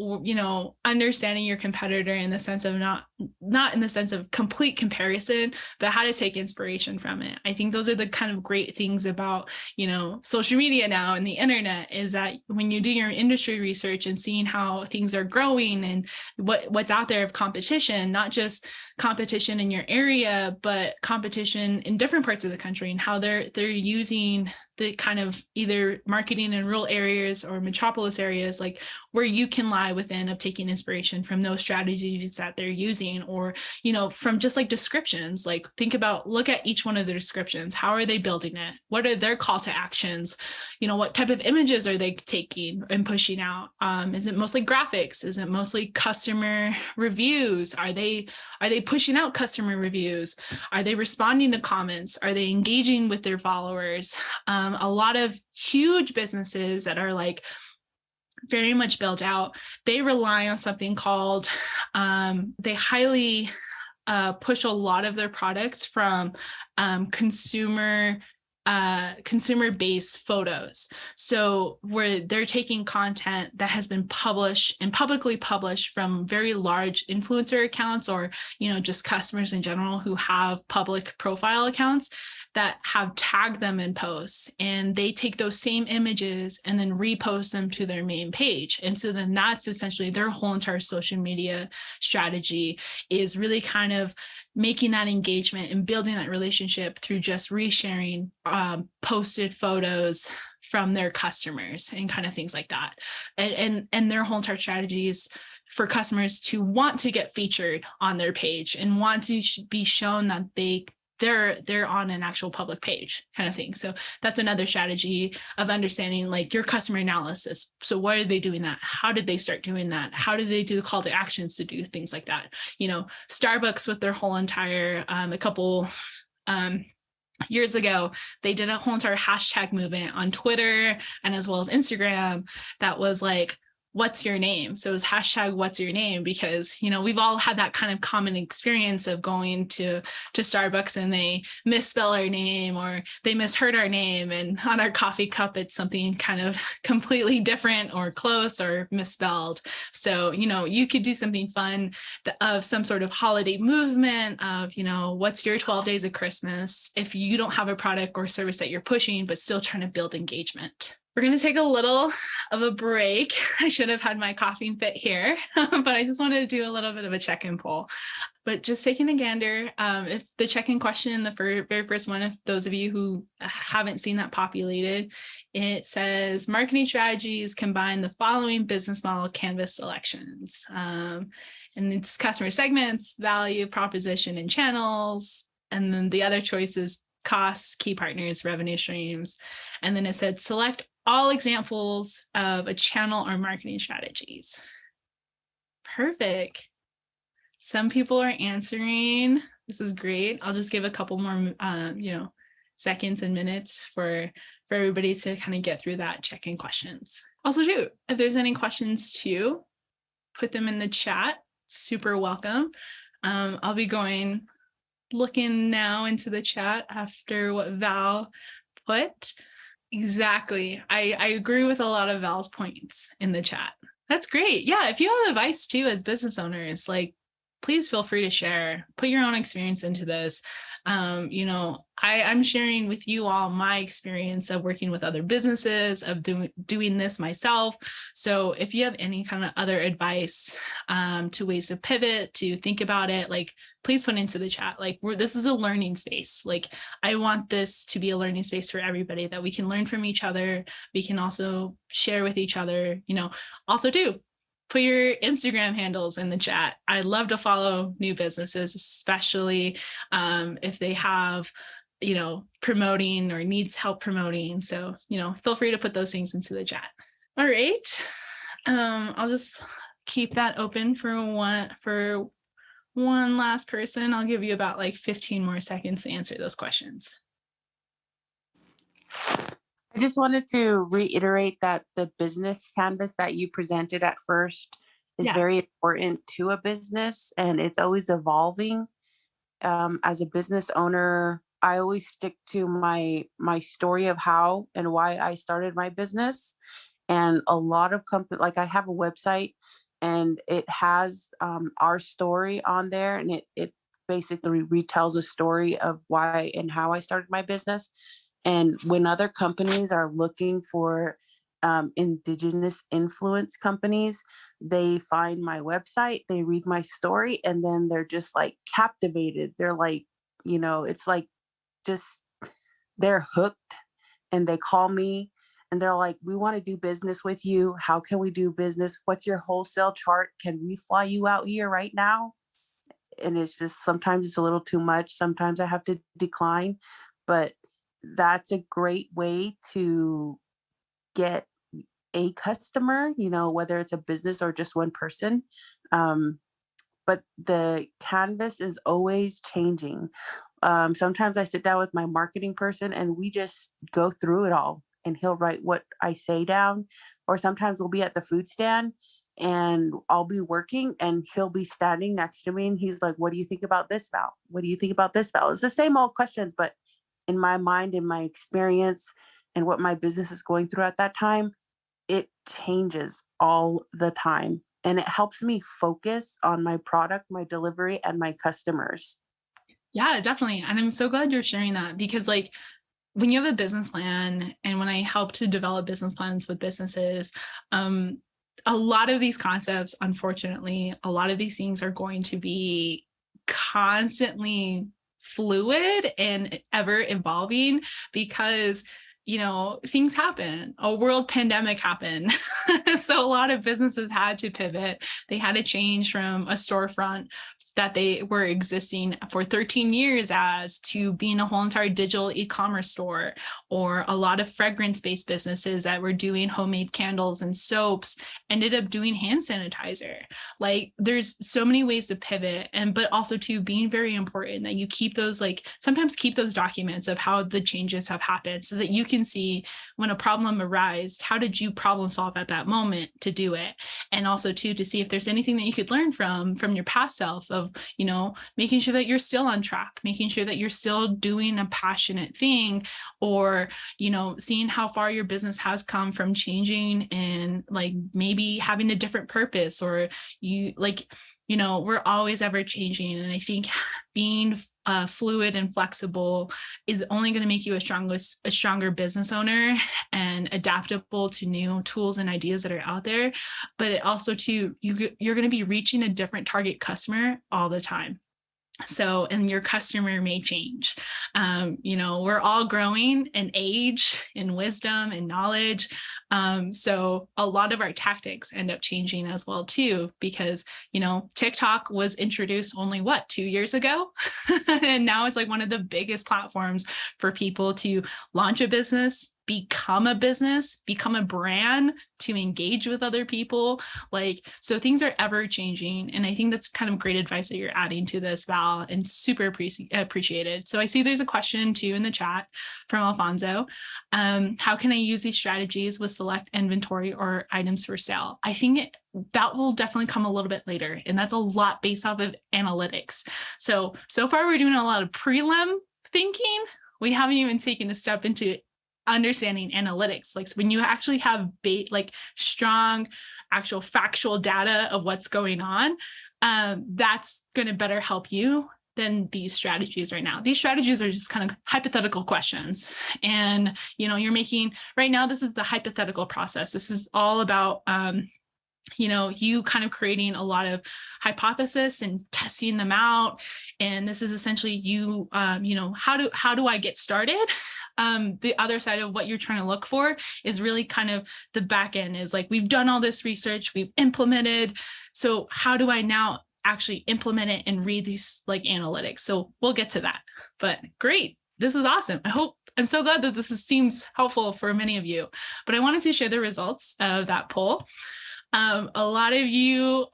understanding your competitor in the sense of not in the sense of complete comparison, but how to take inspiration from it. I think those are the kind of great things about, social media now and the internet, is that when you do your industry research and seeing how things are growing and what's out there of competition, not just competition in your area, but competition in different parts of the country, and how they're using the kind of either marketing in rural areas or metropolis areas, like where you can lie within of taking inspiration from those strategies that they're using, or, from just like descriptions, like look at each one of the descriptions. How are they building it? What are their call to actions? What type of images are they taking and pushing out? Is it mostly graphics? Is it mostly customer reviews? Are they pushing out customer reviews? Are they responding to comments? Are they engaging with their followers? A lot of huge businesses that are like very much built out, they rely on something called, they highly push a lot of their products from consumer-based photos. So where they're taking content that has been published and publicly published from very large influencer accounts, or, just customers in general who have public profile accounts that have tagged them in posts, and they take those same images and then repost them to their main page. And so then that's essentially their whole entire social media strategy, is really kind of making that engagement and building that relationship through just resharing posted photos from their customers and kind of things like that. And their whole entire strategy is for customers to want to get featured on their page and want to be shown that they they're on an actual public page kind of thing. So that's another strategy of understanding like your customer analysis. So why are they doing that? How did they start doing that? How did they do the call to actions to do things like that? Starbucks with their whole entire a couple years ago, they did a whole entire hashtag movement on Twitter and as well as Instagram that was like, what's your name? So it was hashtag what's your name, because, we've all had that kind of common experience of going to Starbucks and they misspell our name or they misheard our name. And on our coffee cup, it's something kind of completely different or close or misspelled. So, you could do something fun of some sort of holiday movement of, what's your 12 days of Christmas if you don't have a product or service that you're pushing, but still trying to build engagement. We're going to take a little of a break. I should have had my coughing fit here, but I just wanted to do a little bit of a check-in poll. But just taking a gander, if the check-in question, the very first one, if those of you who haven't seen that populated, it says marketing strategies combine the following business model canvas selections. And it's customer segments, value, proposition, and channels. And then the other choices, costs, key partners, revenue streams. And then it said select all examples of a channel or marketing strategies. Perfect. Some people are answering. This is great. I'll just give a couple more, seconds and minutes for everybody to kind of get through that check-in questions. Also, too, if there's any questions too, put them in the chat. Super welcome. I'll be looking now into the chat after what Val put. Exactly. I agree with a lot of Val's points in the chat. That's great. Yeah. If you have advice too, as business owners, like, please feel free to share, put your own experience into this. I'm sharing with you all my experience of working with other businesses, of doing this myself. So if you have any kind of other advice to ways to pivot, to think about it, like, please put into the chat. Like, this is a learning space. Like, I want this to be a learning space for everybody, that we can learn from each other. We can also share with each other, also too. Put your Instagram handles in the chat. I love to follow new businesses, especially if they have, promoting or needs help promoting. So, feel free to put those things into the chat. All right. I'll just keep that open for one last person. I'll give you about like 15 more seconds to answer those questions. I just wanted to reiterate that the business canvas that you presented at first is very important to a business, and it's always evolving. As a business owner, I always stick to my story of how and why I started my business. And a lot of companies, like I have a website and it has our story on there, and it basically retells a story of why and how I started my business. And when other companies are looking for Indigenous influence companies, they find my website, they read my story, and then they're just like captivated. They're like, it's like just they're hooked, and they call me and they're like, we want to do business with you. How can we do business? What's your wholesale chart? Can we fly you out here right now? And it's just, sometimes it's a little too much. Sometimes I have to decline, but that's a great way to get a customer, whether it's a business or just one person. But the canvas is always changing. Sometimes I sit down with my marketing person and we just go through it all, and he'll write what I say down. Or sometimes we'll be at the food stand and I'll be working and he'll be standing next to me and he's like, what do you think about this, Val? What do you think about this, Val? It's the same old questions, but in my mind, in my experience, and what my business is going through at that time, it changes all the time. And it helps me focus on my product, my delivery, and my customers. Yeah, definitely. And I'm so glad you're sharing that, because like, when you have a business plan, and when I help to develop business plans with businesses, a lot of these concepts, unfortunately, a lot of these things are going to be constantly fluid and ever evolving, because things happen. A world pandemic happened. So a lot of businesses had to pivot. They had to change from a storefront that they were existing for 13 years as, to being a whole entire digital e-commerce store, or a lot of fragrance-based businesses that were doing homemade candles and soaps ended up doing hand sanitizer. Like, there's so many ways to pivot, but also to being very important that you keep those, like, sometimes keep those documents of how the changes have happened, so that you can see when a problem arises, how did you problem solve at that moment to do it? And also too, to see if there's anything that you could learn from your past self, of, making sure that you're still on track, making sure that you're still doing a passionate thing, or, seeing how far your business has come from changing, and like maybe having a different purpose, or we're always ever changing. And I think being fluid and flexible is only going to make you a stronger business owner, and adaptable to new tools and ideas that are out there. But it also too, you're going to be reaching a different target customer all the time. So, and your customer may change. We're all growing in age, in wisdom, and knowledge. So a lot of our tactics end up changing as well too, because, TikTok was introduced only 2 years ago. And now it's like one of the biggest platforms for people to launch a business, become a brand, to engage with other people. So things are ever changing. And I think that's kind of great advice that you're adding to this, Val, and super appreciated. So I see there's a question too in the chat from Alfonso. How can I use these strategies with select inventory or items for sale? I think that will definitely come a little bit later. And that's a lot based off of analytics. So far we're doing a lot of prelim thinking. We haven't even taken a step into understanding analytics. So when you actually have strong actual factual data of what's going on, that's going to better help you than these strategies right now. These strategies are just kind of hypothetical questions. And, you're making right now, this is the hypothetical process. This is all about, you kind of creating a lot of hypothesis and testing them out. And this is essentially you, how do I get started? The other side of what you're trying to look for is really kind of the back end, is like, we've done all this research, we've implemented. So how do I now actually implement it and read these analytics? So we'll get to that, but great. This is awesome. I'm so glad that this seems helpful for many of you, but I wanted to share the results of that poll. A lot of you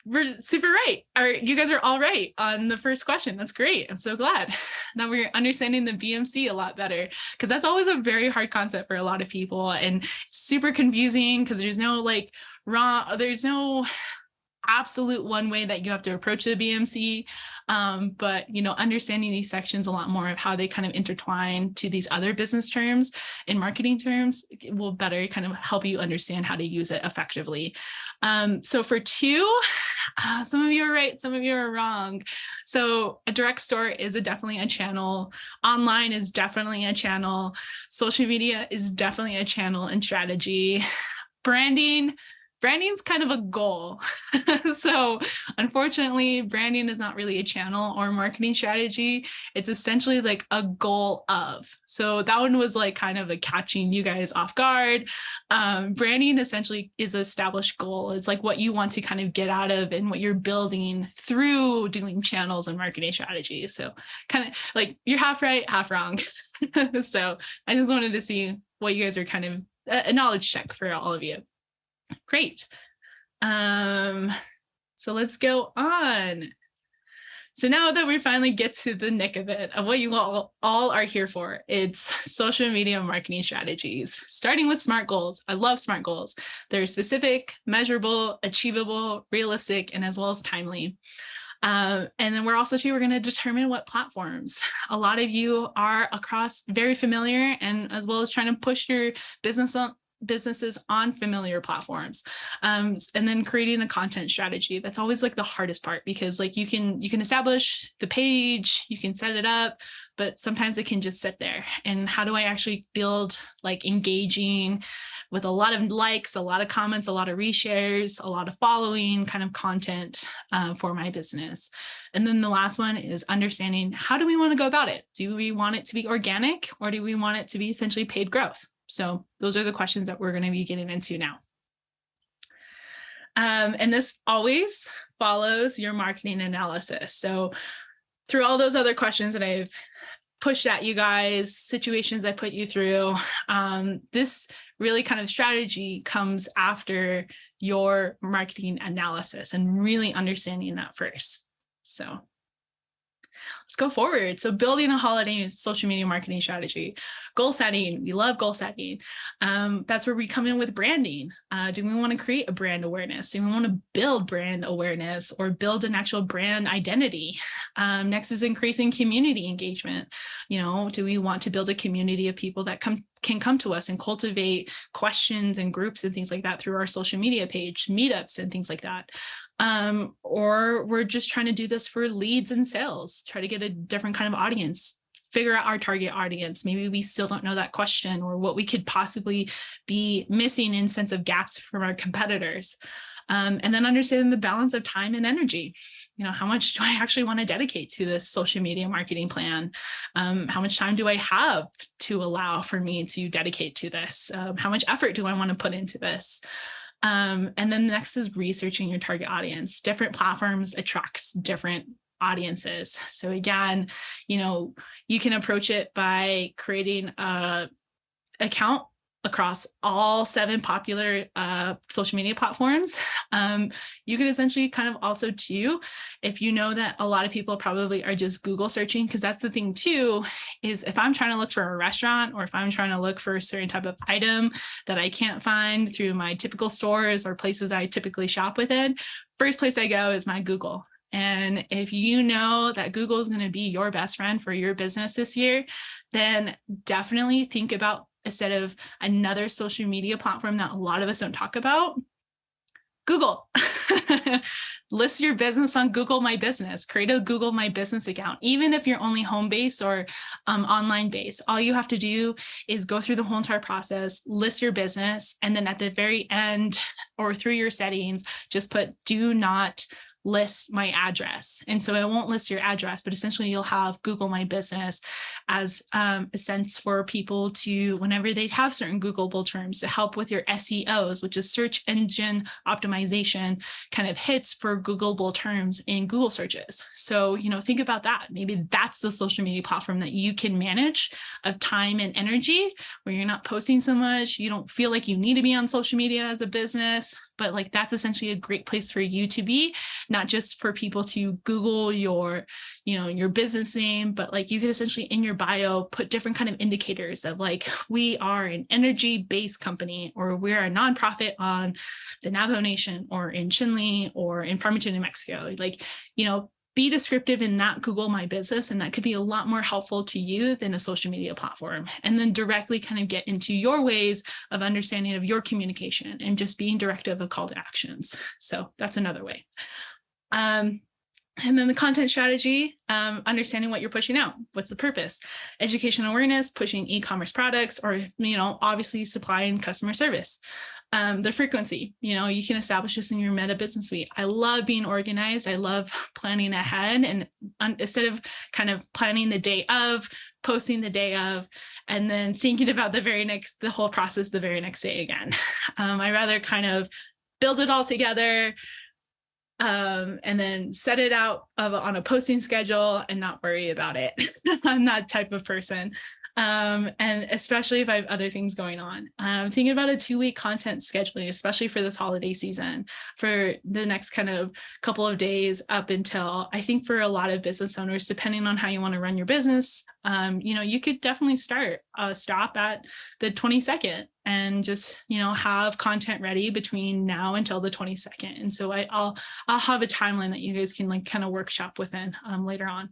were super right. You guys are all right on the first question. That's great. I'm so glad that we're understanding the BMC a lot better, because that's always a very hard concept for a lot of people, and super confusing because there's no there's no absolute one way that you have to approach the BMC. But, understanding these sections a lot more of how they kind of intertwine to these other business terms and marketing terms will better kind of help you understand how to use it effectively. So for 2, some of you are right, some of you are wrong. So a direct store is definitely a channel. Online is definitely a channel. Social media is definitely a channel and strategy. Branding's kind of a goal. So unfortunately, branding is not really a channel or marketing strategy. It's essentially like a goal of. So that one was kind of catching you guys off guard. Branding essentially is an established goal. It's like what you want to kind of get out of and what you're building through doing channels and marketing strategies. So kind of you're half right, half wrong. So I just wanted to see what you guys are kind of a knowledge check for all of you. Great. So let's go on. So now that we finally get to the nick of it, of what you all are here for, it's social media marketing strategies, starting with SMART goals. I love SMART goals. They're specific, measurable, achievable, realistic, and as well as timely. And then we're going to determine what platforms. A lot of you are very familiar, and as well as trying to push your businesses on familiar platforms, and then creating a content strategy. That's always the hardest part, because you can establish the page, you can set it up, but sometimes it can just sit there. And how do I actually build engaging with a lot of likes, a lot of comments, a lot of reshares, a lot of following kind of content for my business? And then the last one is understanding, how do we want to go about it? Do we want it to be organic, or do we want it to be essentially paid growth? So those are the questions that we're going to be getting into now. And this always follows your marketing analysis. So through all those other questions that I've pushed at you guys, situations I put you through, this really kind of strategy comes after your marketing analysis and really understanding that first. So let's go forward. So building a holiday social media marketing strategy, goal setting. We love goal setting. That's where we come in with branding. Do we want to create a brand awareness? Do we want to build brand awareness or build an actual brand identity? Next is increasing community engagement. Do we want to build a community of people that can come to us and cultivate questions and groups and things like that through our social media page, meetups and things like that? Or we're just trying to do this for leads and sales, try to get a different kind of audience, figure out our target audience. Maybe we still don't know that question or what we could possibly be missing in sense of gaps from our competitors. And then understanding the balance of time and energy. How much do I actually want to dedicate to this social media marketing plan? How much time do I have to allow for me to dedicate to this? How much effort do I want to put into this? And then next is researching your target audience. Different platforms attracts different audiences. So again, you can approach it by creating a account across all 7 popular social media platforms. You could essentially kind of also too, if you know that a lot of people probably are just Google searching, because that's the thing too, is if I'm trying to look for a restaurant or if I'm trying to look for a certain type of item that I can't find through my typical stores or places I typically shop within, first place I go is my Google. And if you know that Google is going to be your best friend for your business this year, then definitely think about, instead of another social media platform that a lot of us don't talk about, Google. List your business on Google My Business. Create a Google My Business account. Even if you're only home-based or online-based, all you have to do is go through the whole entire process, list your business, and then at the very end or through your settings, just put do not list my address. And so it won't list your address, but essentially you'll have Google My Business as a sense for people to, whenever they have certain Googleable terms, to help with your SEOs, which is search engine optimization, kind of hits for Googleable terms in Google searches. So, think about that. Maybe that's the social media platform that you can manage of time and energy, where you're not posting so much. You don't feel like you need to be on social media as a business, but that's essentially a great place for you to be, not just for people to Google your business name, but you could essentially in your bio put different kind of indicators of we are an energy-based company, or we're a nonprofit on the Navajo Nation or in Chinle or in Farmington, New Mexico. Be descriptive in that Google My Business, and that could be a lot more helpful to you than a social media platform. And then directly kind of get into your ways of understanding of your communication and just being directive of call to actions. So that's another way. And then the content strategy, understanding what you're pushing out. What's the purpose? Education awareness, pushing e-commerce products, or, obviously supplying customer service. The frequency, you can establish this in your Meta Business Suite. I love being organized. I love planning ahead, and instead of kind of planning the day of, posting the day of, and then thinking about the whole process the very next day again. I rather kind of build it all together, and then set it out on a posting schedule and not worry about it. I'm that type of person. And especially if I have other things going on. Thinking about a 2-week content scheduling, especially for this holiday season, for the next kind of couple of days up until, I think for a lot of business owners, depending on how you want to run your business, you could definitely stop at the 22nd and just, have content ready between now until the 22nd. And so I'll have a timeline that you guys can kind of workshop within later on.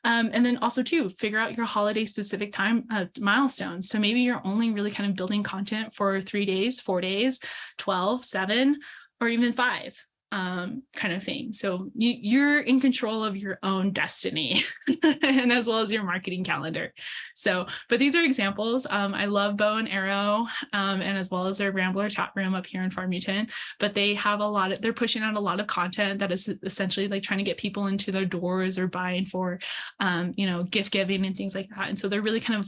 And then also too, figure out your holiday specific time milestones. So maybe you're only really kind of building content for 3 days, 4 days, 12, 7, or even 5. Kind of thing. So you're in control of your own destiny and as well as your marketing calendar. But these are examples. I love Bow and Arrow, and as well as their Rambler Tap Room up here in Farmington, but they have they're pushing out a lot of content that is essentially trying to get people into their doors or buying for, gift giving and things like that. And so they're really kind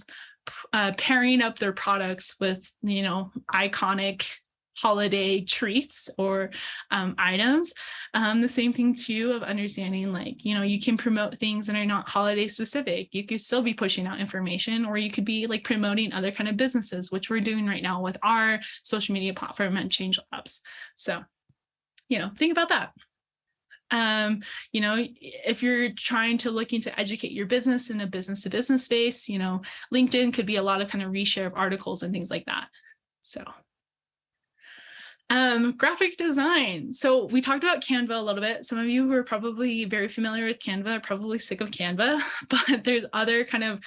of pairing up their products with, iconic holiday treats or items. The same thing too of understanding, like, you know, you can promote things that are not holiday specific. You could still be pushing out information, or you could be like promoting other kind of businesses, which we're doing right now with our social media platform at Change Labs. So, you know, think about that. You know, if you're trying to looking to educate your business in a business to business space, you know, LinkedIn could be a lot of kind of reshare of articles and things like that. So graphic design. So we talked about Canva a little bit. Some of you who are probably very familiar with Canva are probably sick of Canva, but there's other kind of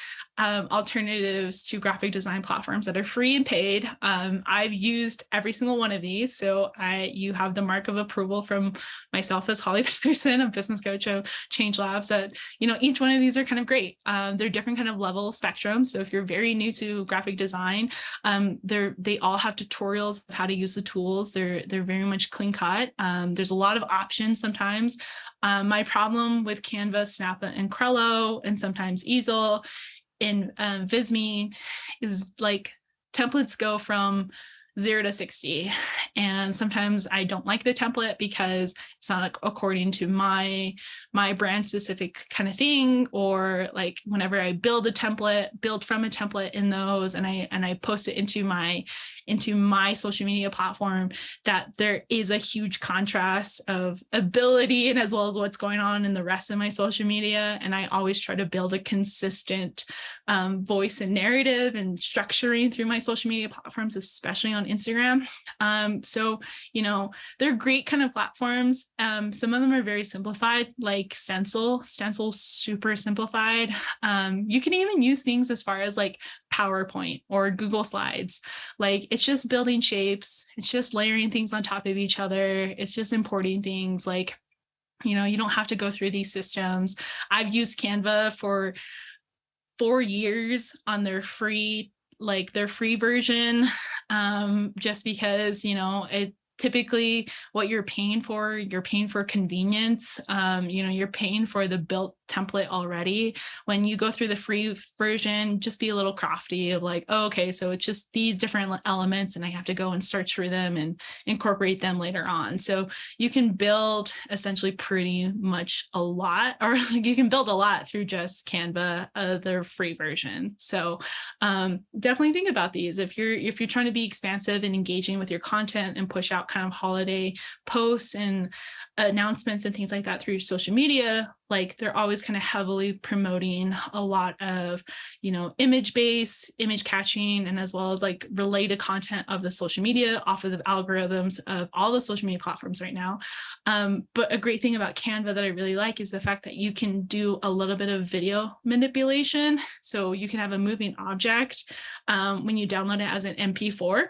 alternatives to graphic design platforms that are free and paid. I've used every single one of these. So you have the mark of approval from myself as Holly Peterson, a business coach of Change Labs, that, you know, each one of these are kind of great. They're different kind of level spectrums. So if you're very new to graphic design, they all have tutorials of how to use the tools. They're very much clean cut. There's a lot of options sometimes. My problem with Canva, Snap, and Crello, and sometimes Easel in Visme is like templates go from 0 to 60. And sometimes I don't like the template because it's not according to my brand specific kind of thing. Or like whenever I build from a template in those, and I post it into my social media platform, that there is a huge contrast of ability and as well as what's going on in the rest of my social media. And I always try to build a consistent voice and narrative and structuring through my social media platforms, especially on Instagram. So, you know, they're great kind of platforms. Some of them are very simplified, like Stencil, super simplified. You can even use things as far as like PowerPoint or Google Slides. Like it's just building shapes. It's just layering things on top of each other. It's just importing things. Like, you know, you don't have to go through these systems. I've used Canva for 4 years on their free version, just because, you know, it typically what you're paying for convenience. You know, you're paying for the built template already. When you go through the free version, just be a little crafty of like, oh, okay, so it's just these different elements and I have to go and search for them and incorporate them later on. So you can build essentially pretty much a lot, or like you can build a lot through just Canva, their free version. So definitely think about these. If you're trying to be expansive and engaging with your content and push out kind of holiday posts and announcements and things like that through social media, like they're always kind of heavily promoting a lot of, you know, image catching, and as well as like related content of the social media off of the algorithms of all the social media platforms right now. But a great thing about Canva that I really like is the fact that you can do a little bit of video manipulation. So you can have a moving object when you download it as an MP4.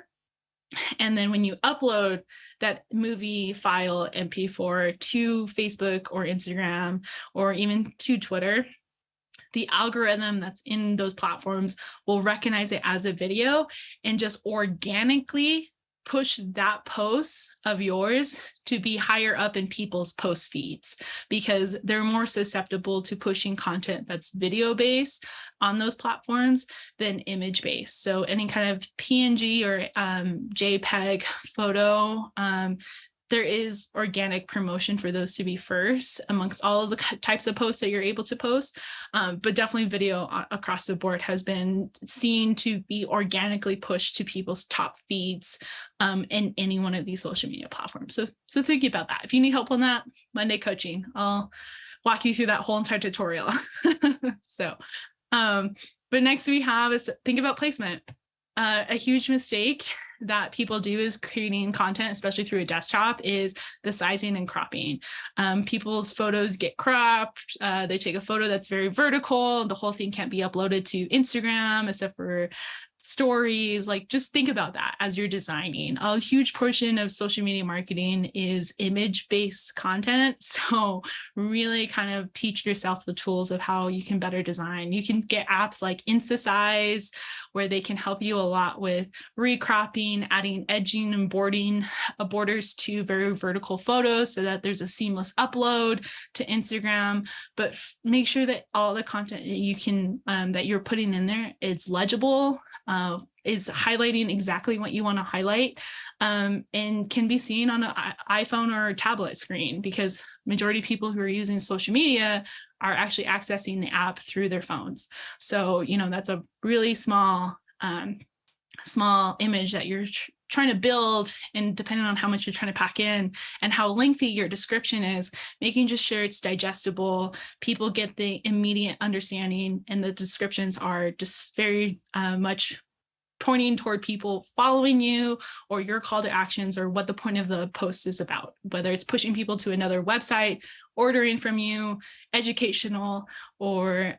And then when you upload that movie file MP4 to Facebook or Instagram or even to Twitter, the algorithm that's in those platforms will recognize it as a video and just organically push that post of yours to be higher up in people's post feeds, because they're more susceptible to pushing content that's video based on those platforms than image based. So any kind of PNG or JPEG photo, there is organic promotion for those to be first amongst all of the types of posts that you're able to post. But definitely video across the board has been seen to be organically pushed to people's top feeds in any one of these social media platforms. So think about that. If you need help on that, Monday coaching, I'll walk you through that whole entire tutorial. So, but next we have is think about placement. A huge mistake that people do is creating content, especially through a desktop, is the sizing and cropping. People's photos get cropped. They take a photo that's very vertical. The whole thing can't be uploaded to Instagram except for stories. Like, just think about that as you're designing. A huge portion of social media marketing is image-based content. So really kind of teach yourself the tools of how you can better design. You can get apps like InstaSize, where they can help you a lot with recropping, adding edging and borders to very vertical photos so that there's a seamless upload to Instagram. But make sure that all the content that you can that you're putting in there is legible. is highlighting exactly what you want to highlight, and can be seen on an iPhone or tablet screen, because majority of people who are using social media are actually accessing the app through their phones. So, that's a really small image that you're trying to build, and depending on how much you're trying to pack in and how lengthy your description is, making just sure it's digestible, people get the immediate understanding, and the descriptions are just very much pointing toward people following you or your call to actions, or what the point of the post is about, whether it's pushing people to another website, ordering from you, educational, or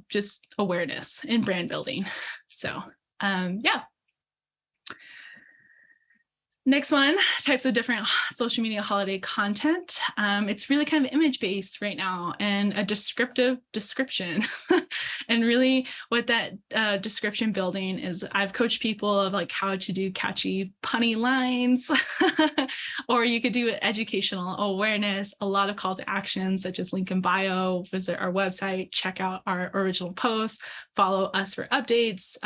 just awareness and brand building. So yeah. Next one, types of different social media holiday content. It's really kind of image-based right now, and a descriptive description. And really what that description building is, I've coached people of like how to do catchy punny lines, or you could do educational awareness, a lot of call to actions such as link in bio, visit our website, check out our original post, follow us for updates,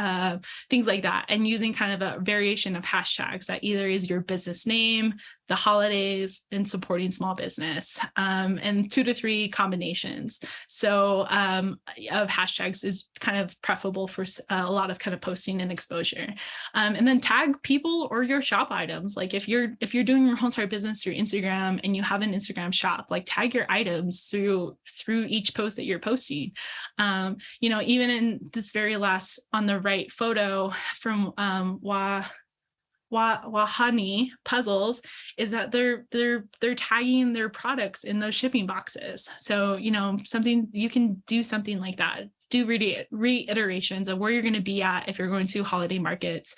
things like that. And using kind of a variation of hashtags that either is your business name, the holidays, and supporting small business, and 2 to 3 combinations. So of hashtags is kind of preferable for a lot of kind of posting and exposure. And then tag people or your shop items. Like if you're doing your whole entire business through Instagram and you have an Instagram shop, like tag your items through each post that you're posting. Even in this very last on the right photo from Wahani Puzzles, is that they're tagging their products in those shipping boxes. So something you can do something like that. Do reiterations of where you're going to be at if you're going to holiday markets.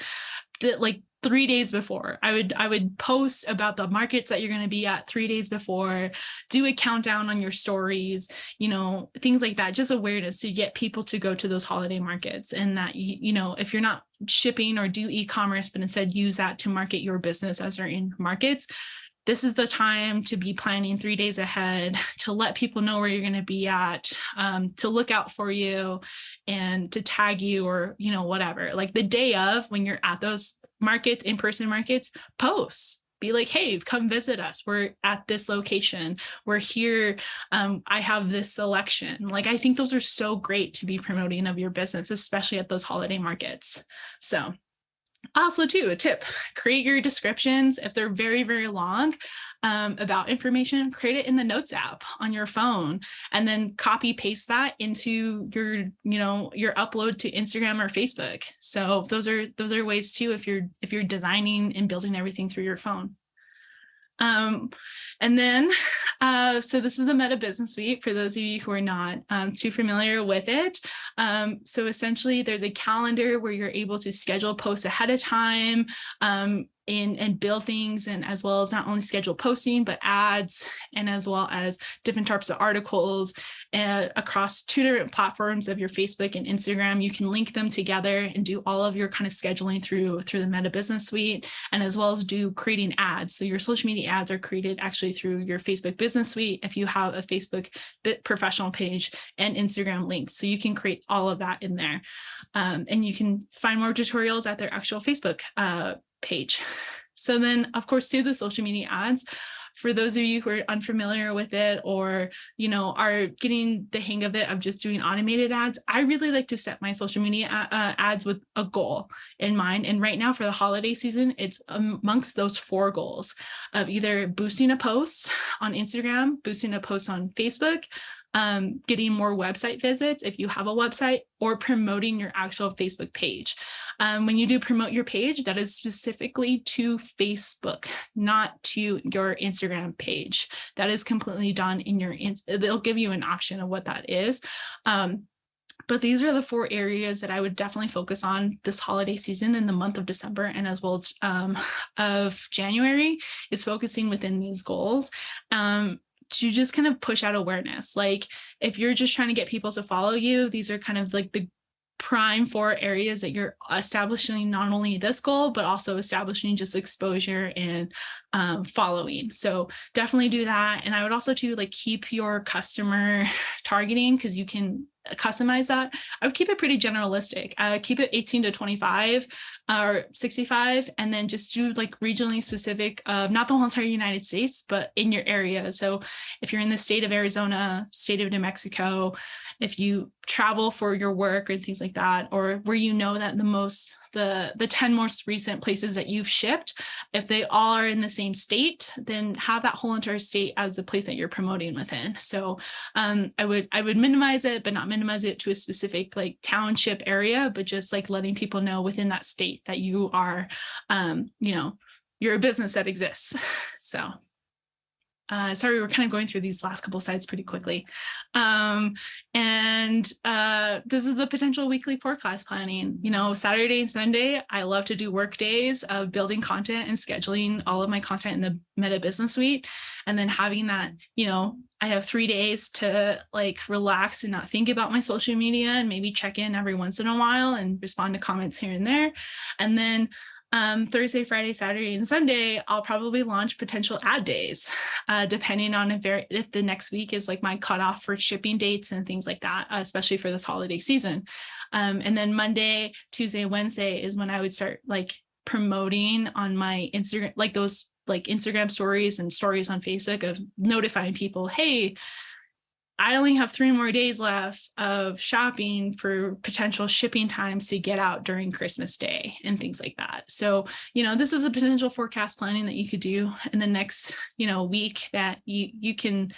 That like 3 days before, I would post about the markets that you're going to be at 3 days before, do a countdown on your stories, things like that, just awareness to get people to go to those holiday markets. And that, if you're not shipping or do e-commerce, but instead use that to market your business as they're in markets, this is the time to be planning 3 days ahead, to let people know where you're going to be at, to look out for you and to tag you, or, whatever. Like the day of, when you're at those markets, in-person markets, posts. Be like, hey, come visit us. We're at this location. We're here. I have this selection. Like, I think those are so great to be promoting of your business, especially at those holiday markets. So also, too, a tip, create your descriptions. If they're very, very long about information, create it in the Notes app on your phone, and then copy paste that into your upload to Instagram or Facebook. So those are ways too, if you're designing and building everything through your phone. And then, so this is the Meta Business Suite for those of you who are not too familiar with it. So essentially there's a calendar where you're able to schedule posts ahead of time, and build things, and as well as not only schedule posting, but ads, and as well as different types of articles across 2 different platforms of your Facebook and Instagram. You can link them together and do all of your kind of scheduling through the Meta Business Suite, and as well as do creating ads. So your social media ads are created actually through your Facebook Business Suite if you have a Facebook professional page and Instagram link. So you can create all of that in there. And you can find more tutorials at their actual Facebook page. So then, of course, to the social media ads, for those of you who are unfamiliar with it, or are getting the hang of it of just doing automated ads, I really like to set my social media ads with a goal in mind. And right now for the holiday season, it's amongst those 4 goals of either boosting a post on Instagram, boosting a post on Facebook, getting more website visits if you have a website, or promoting your actual Facebook page. When you do promote your page, that is specifically to Facebook, not to your Instagram page. That is completely done in your, they'll give you an option of what that is. But these are the 4 areas that I would definitely focus on this holiday season in the month of December, and as well as of January, is focusing within these goals. To just kind of push out awareness. Like if you're just trying to get people to follow you, these are kind of like prime for areas that you're establishing not only this goal, but also establishing just exposure and following. So definitely do that. And I would also do like keep your customer targeting, because you can customize that. I would keep it pretty generalistic. Keep it 18 to 25 or 65, and then just do like regionally specific, not the whole entire United States, but in your area. So if you're in the state of Arizona, state of New Mexico, if you travel for your work or things like that, or where you know that the 10 most recent places that you've shipped, if they all are in the same state, then have that whole entire state as the place that you're promoting within. So I would minimize it, but not minimize it to a specific like township area, but just like letting people know within that state that you are, you're a business that exists. So sorry, we're kind of going through these last couple slides pretty quickly. This is the potential weekly forecast planning. Saturday and Sunday, I love to do work days of building content and scheduling all of my content in the Meta Business Suite. And then having that, I have 3 days to like relax and not think about my social media, and maybe check in every once in a while and respond to comments here and there. And then Thursday, Friday, Saturday, and Sunday, I'll probably launch potential ad days, depending on if the next week is like my cutoff for shipping dates and things like that, especially for this holiday season. And then Monday, Tuesday, Wednesday is when I would start like promoting on my Instagram, like those like Instagram stories and stories on Facebook of notifying people, hey, I only have 3 more days left of shopping for potential shipping times to get out during Christmas Day and things like that. So, this is a potential forecast planning that you could do in the next, week that you can,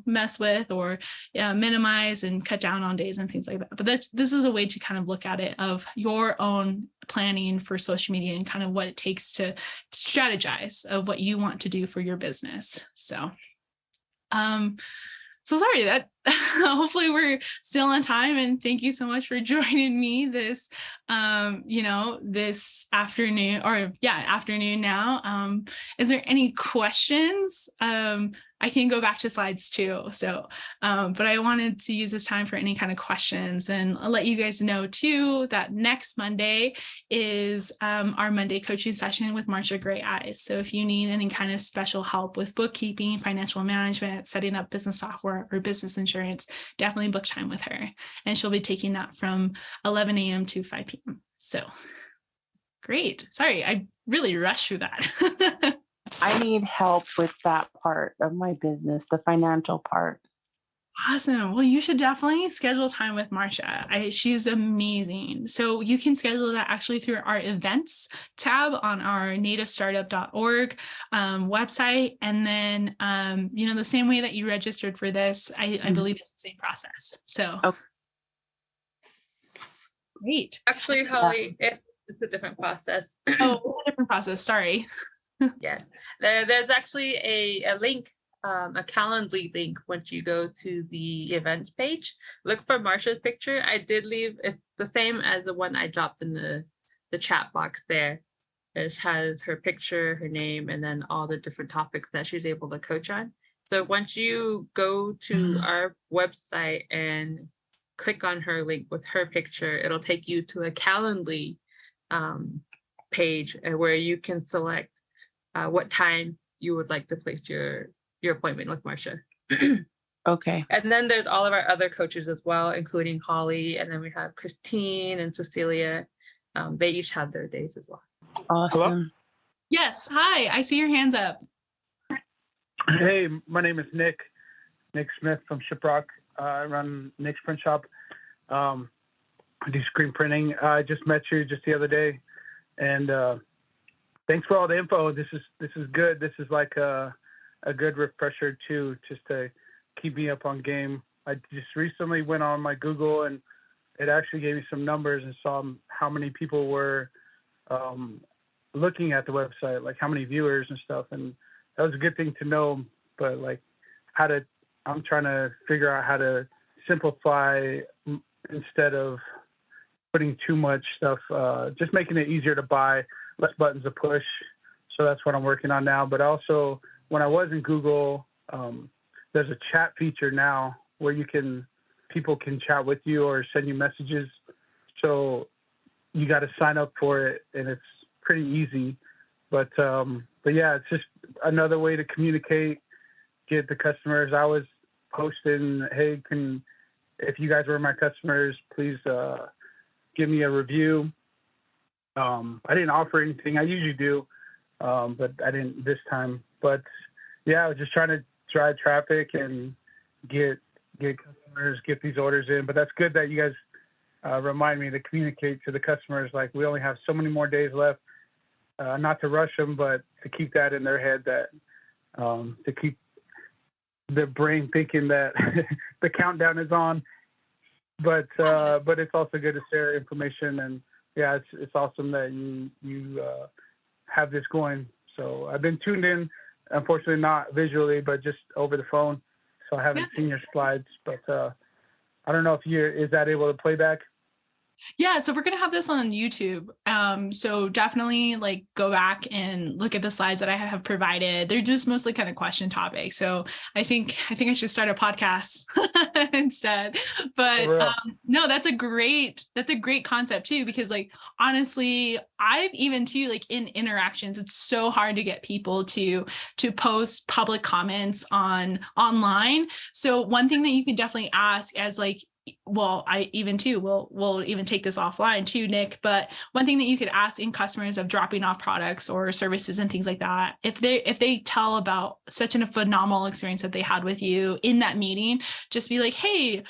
mess with or minimize and cut down on days and things like that. But this is a way to kind of look at it of your own planning for social media and kind of what it takes to strategize of what you want to do for your business. So sorry that hopefully we're still on time, and thank you so much for joining me this, this afternoon afternoon now. Is there any questions? I can go back to slides too. So, but I wanted to use this time for any kind of questions, and I'll let you guys know too that next Monday is our Monday coaching session with Marsha Gray Eyes. So if you need any kind of special help with bookkeeping, financial management, setting up business software or business insurance, definitely book time with her. And she'll be taking that from 11 a.m. to 5 p.m. So great. Sorry, I really rushed through that. I need help with that part of my business, the financial part. Awesome. Well, you should definitely schedule time with Marsha. She's amazing. So you can schedule that actually through our events tab on our nativestartup.org website. And then, the same way that you registered for this, I believe it's the same process. So okay. Great. Actually, Holly, it's a different process. Oh, it's a different process. Sorry. Yes, there's actually a link, a Calendly link. Once you go to the events page, look for Marsha's picture. I did leave it the same as the one I dropped in the chat box there. It has her picture, her name, and then all the different topics that she's able to coach on. So once you go to our website and click on her link with her picture, it'll take you to a Calendly page where you can select what time you would like to place your appointment with Marsha. Okay. And then there's all of our other coaches as well, including Holly, and then we have Christine and Cecilia. They each have their days as well. Awesome. Hello? Yes. Hi. I see your hands up. Hey, my name is Nick Smith from Shiprock. I run Nick's Print Shop. I do screen printing. I just met you just the other day, and thanks for all the info. This is good. This is like a good refresher too, just to keep me up on game. I just recently went on my Google, and it actually gave me some numbers and saw how many people were looking at the website, like how many viewers and stuff. And that was a good thing to know. But like I'm trying to figure out how to simplify instead of putting too much stuff, just making it easier to buy, less buttons to push. So that's what I'm working on now. But also, when I was in Google, there's a chat feature now where people can chat with you or send you messages. So you got to sign up for it, and it's pretty easy. But yeah, it's just another way to communicate, get the customers. I was posting, hey, if you guys were my customers, please give me a review. I didn't offer anything. I usually do, but I didn't this time. But yeah, I was just trying to drive traffic and get customers, get these orders in. But that's good that you guys remind me to communicate to the customers, like, we only have so many more days left. Not to rush them, but to keep that in their head, that to keep their brain thinking that the countdown is on. But it's also good to share information, and yeah, it's awesome that you have this going. So I've been tuned in, unfortunately not visually, but just over the phone. So I haven't seen your slides, but I don't know if is that able to play back? Yeah, so we're gonna have this on YouTube. So definitely like go back and look at the slides that I have provided. They're just mostly kind of question topics. So I think I should start a podcast instead. But no, that's a great concept too, because like honestly, I've even too, like in interactions, it's so hard to get people to post public comments online. So one thing that you can definitely ask as like, well, I even too, we'll even take this offline too, Nick, but one thing that you could ask in customers of dropping off products or services and things like that, if they tell about such a phenomenal experience that they had with you in that meeting, just be like, hey,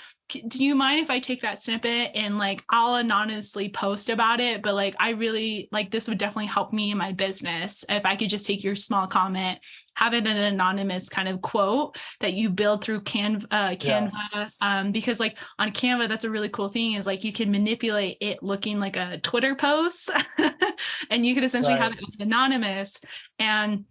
do you mind if I take that snippet and like I'll anonymously post about it, but like I really like this would definitely help me in my business if I could just take your small comment, have it an anonymous kind of quote that you build through Canva, because like on Canva, that's a really cool thing is like you can manipulate it looking like a Twitter post and you could essentially have it as anonymous. And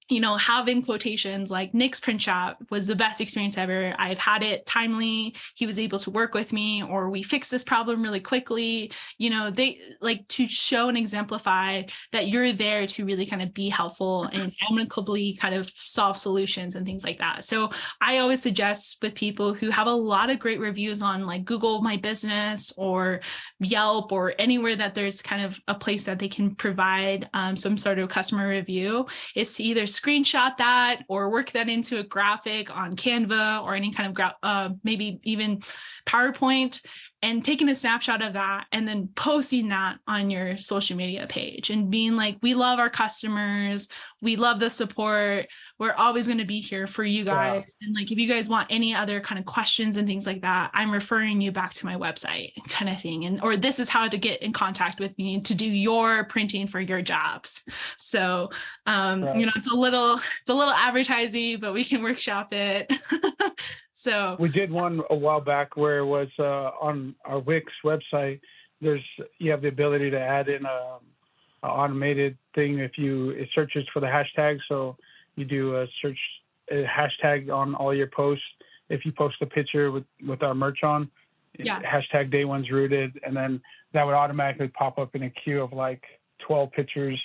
you know, having quotations like Nick's print shop was the best experience ever. I've had it timely. He was able to work with me, or we fixed this problem really quickly. You know, they like to show and exemplify that you're there to really kind of be helpful and amicably kind of solve solutions and things like that. So I always suggest with people who have a lot of great reviews on like Google My Business or Yelp or anywhere that there's kind of a place that they can provide some sort of customer review, is to either screenshot that or work that into a graphic on Canva or any kind of maybe even PowerPoint, and taking a snapshot of that and then posting that on your social media page and being like, we love our customers. We love the support. We're always going to be here for you guys. Yeah. And like, if you guys want any other kind of questions and things like that, I'm referring you back to my website kind of thing. And, or this is how to get in contact with me to do your printing for your jobs. So, you know, it's a little advertising, but we can workshop it. So we did one a while back where it was on our Wix website. You have the ability to add in a automated thing if it searches for the hashtag. So you do a hashtag on all your posts. If you post a picture with our merch on, hashtag Day One's Rooted, and then that would automatically pop up in a queue of like 12 pictures.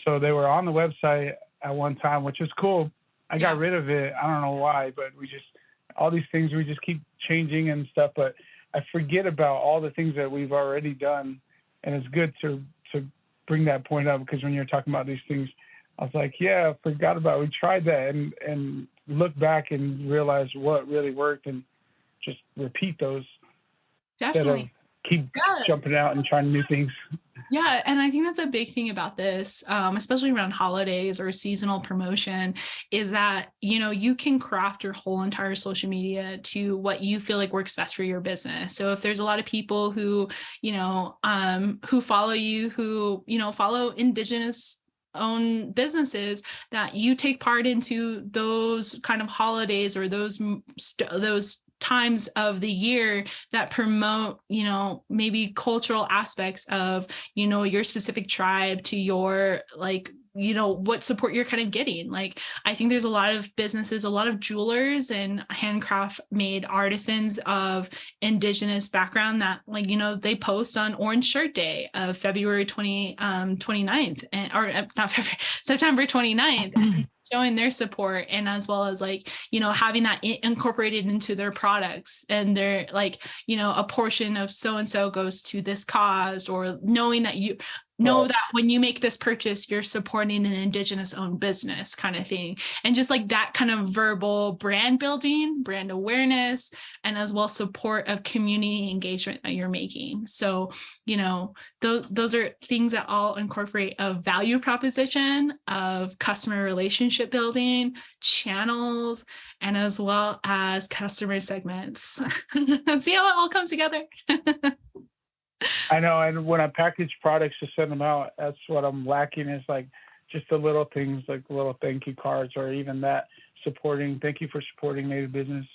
So they were on the website at one time, which is cool. I got rid of it. I don't know why, but all these things we just keep changing and stuff, but I forget about all the things that we've already done. And it's good to bring that point up, because when you're talking about these things, I was like, yeah, I forgot about it. We tried that and look back and realize what really worked and just repeat those. Definitely. Keep jumping out and trying new things. Yeah. And I think that's a big thing about this, especially around holidays or seasonal promotion, is that, you know, you can craft your whole entire social media to what you feel like works best for your business. So if there's a lot of people who, you know, who follow you, who, you know, follow Indigenous own businesses, that you take part into those kind of holidays or those times of the year that promote, you know, maybe cultural aspects of, you know, your specific tribe, to your, like, you know, what support you're kind of getting. Like, I think there's a lot of businesses, a lot of jewelers and handcraft made artisans of Indigenous background that, like, you know, they post on Orange Shirt Day of February 29th, or not February, September 29th. showing their support, and as well as like, having that incorporated into their products, and they're like, a portion of so and so goes to this cause, or knowing that you know that when you make this purchase, you're supporting an Indigenous owned business kind of thing. And just like that kind of verbal brand building, brand awareness, and as well support of community engagement that you're making. So, those are things that all incorporate a value proposition of customer relationship building, channels, and as well as customer segments. See how it all comes together? I know, and when I package products to send them out, that's what I'm lacking, is like just the little things, like little thank you cards, or even that thank you for supporting Native business,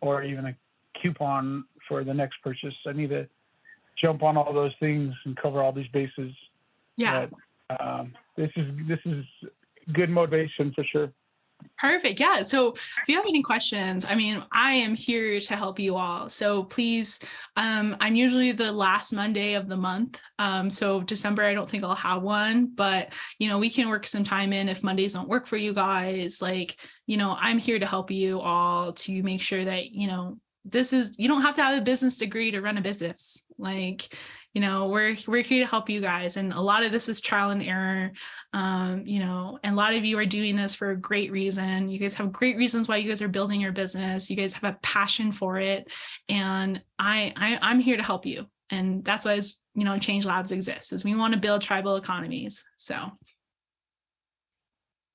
or even a coupon for the next purchase. I need to jump on all those things and cover all these bases. Yeah. But, this is good motivation for sure. Perfect. Yeah. So if you have any questions, I mean, I am here to help you all. So please, I'm usually the last Monday of the month. So December, I don't think I'll have one, but, we can work some time in if Mondays don't work for you guys. Like, I'm here to help you all to make sure that, you don't have to have a business degree to run a business. Like, we're here to help you guys. And a lot of this is trial and error. And a lot of you are doing this for a great reason. You guys have great reasons why you guys are building your business. You guys have a passion for it. And I'm here to help you. And that's why, Change Labs exists, is we want to build tribal economies. So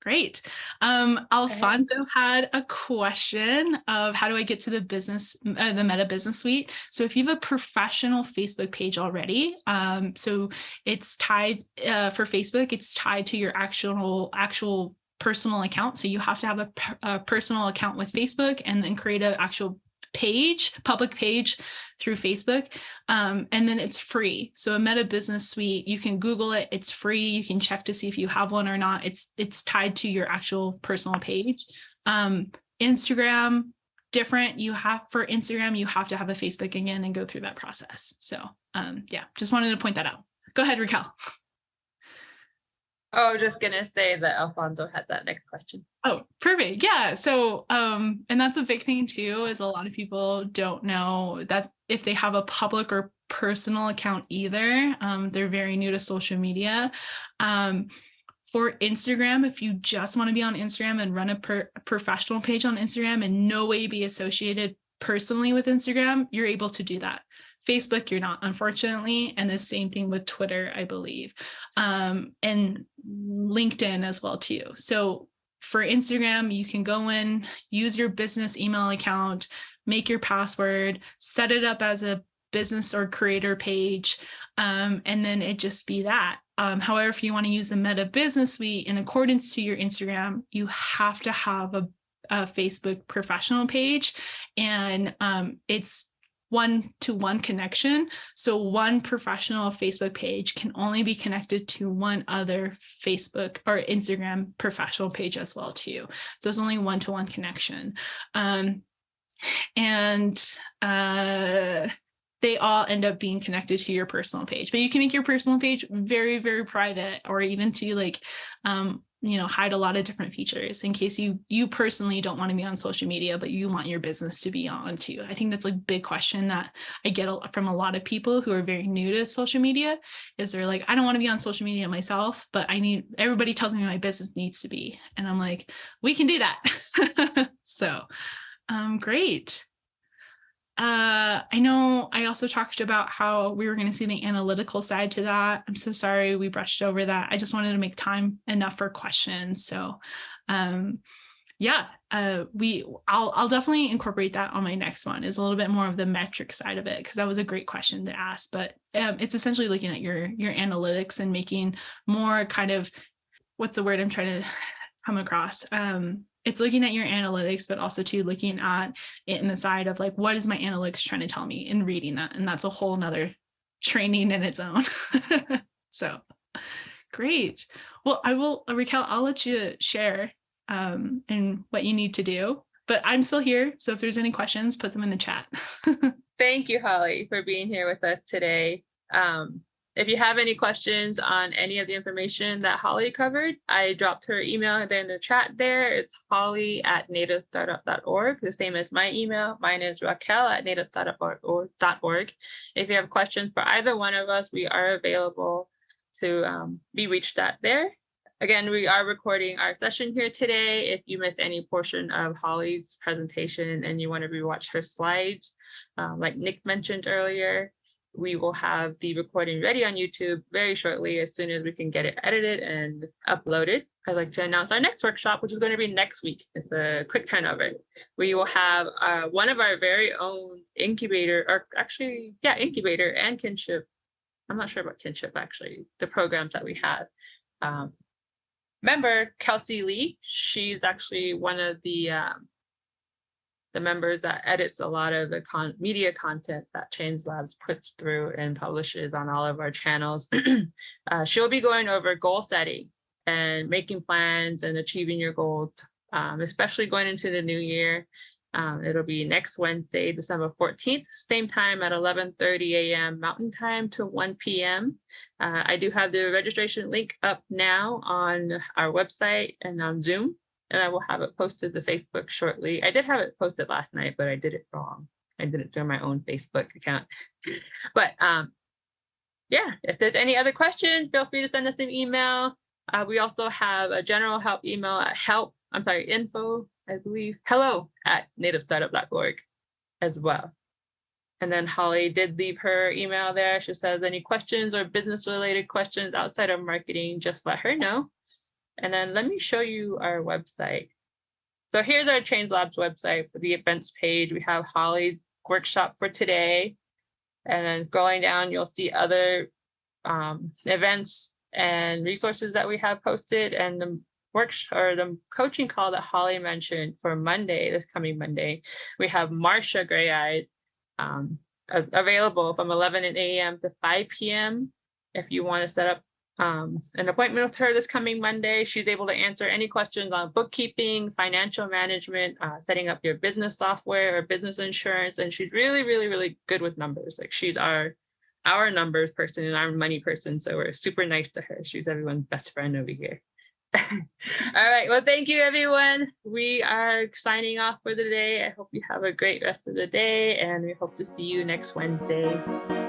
great. Alfonso had a question of how do I get to the Meta Business Suite? So if you have a professional Facebook page already, so it's tied for Facebook, it's tied to your actual personal account. So you have to have a personal account with Facebook, and then create an actual public page through Facebook. And then it's free. So a Meta Business Suite, you can Google it. It's free. You can check to see if you have one or not. It's tied to your actual personal page. Instagram, different. For Instagram, you have to have a Facebook again and go through that process. So just wanted to point that out. Go ahead, Raquel. Oh, I was just gonna say that Alfonso had that next question. Oh, perfect. Yeah. So, and that's a big thing too, is a lot of people don't know that if they have a public or personal account either, they're very new to social media. For Instagram, if you just want to be on Instagram and run a professional page on Instagram and no way be associated personally with Instagram, you're able to do that. Facebook, you're not, unfortunately. And the same thing with Twitter, I believe, and LinkedIn as well too. So for Instagram, you can go in, use your business email account, make your password, set it up as a business or creator page, and then it just be that. However, if you want to use the Meta Business Suite in accordance to your Instagram, you have to have a Facebook professional page, and it's one-to-one connection. So one professional Facebook page can only be connected to one other Facebook or Instagram professional page as well too. So it's only one-to-one connection. They all end up being connected to your personal page, but you can make your personal page very, very private, or even to hide a lot of different features in case you personally don't want to be on social media, but you want your business to be on too. I think that's a big question that I get from a lot of people who are very new to social media, is they're like, I don't want to be on social media myself, but everybody tells me my business needs to be. And I'm like, we can do that. So, great. I know I also talked about how we were going to see the analytical side to that. I'm so sorry we brushed over that. I just wanted to make time enough for questions. So, I'll definitely incorporate that on my next one, is a little bit more of the metric side of it, because that was a great question to ask. But it's essentially looking at your analytics and making more kind of, what's the word I'm trying to come across? It's looking at your analytics, but also too looking at it in the side of like, what is my analytics trying to tell me, and reading that. And that's a whole nother training in its own. So great. Well, Raquel, I'll let you share and what you need to do, but I'm still here. So if there's any questions, put them in the chat. Thank you, Holly, for being here with us today. If you have any questions on any of the information that Holly covered, I dropped her email in the chat there. It's holly@nativestartup.org, the same as my email. Mine is raquel@nativestartup.org. If you have questions for either one of us, we are available to be reached at there. Again, we are recording our session here today. If you missed any portion of Holly's presentation and you want to rewatch her slides, like Nick mentioned earlier, we will have the recording ready on YouTube very shortly as soon as we can get it edited and uploaded. I'd like to announce our next workshop, which is going to be next week. It's a quick turnover. We will have one of our very own incubator, or actually, yeah, incubator and kinship. I'm not sure about kinship, actually, the programs that we have. Member Kelsey Lee, she's actually one of the members that edits a lot of the media content that Change Labs puts through and publishes on all of our channels. She'll be going over goal setting and making plans and achieving your goals, especially going into the new year. It'll be next Wednesday, December 14th, same time at 11:30 a.m. Mountain Time to 1 p.m. I do have the registration link up now on our website and on Zoom, and I will have it posted to Facebook shortly. I did have it posted last night, but I did it wrong. I did it through my own Facebook account. But yeah, if there's any other questions, feel free to send us an email. We also have a general help email at info, I believe, hello@nativestartup.org as well. And then Holly did leave her email there. She says any questions or business related questions outside of marketing, just let her know. And then let me show you our website. So here's our Change Labs website for the events page. We have Holly's workshop for today. And then going down, you'll see other events and resources that we have posted, and the the coaching call that Holly mentioned for Monday, this coming Monday. We have Marsha Gray Eyes available from 11 a.m. to 5 p.m. If you want to set up an appointment with her this coming Monday. She's able to answer any questions on bookkeeping, financial management, setting up your business software or business insurance. And she's really, really, really good with numbers. Like, she's our numbers person and our money person. So we're super nice to her. She's everyone's best friend over here. All right. Well, thank you, everyone. We are signing off for the day. I hope you have a great rest of the day, and we hope to see you next Wednesday.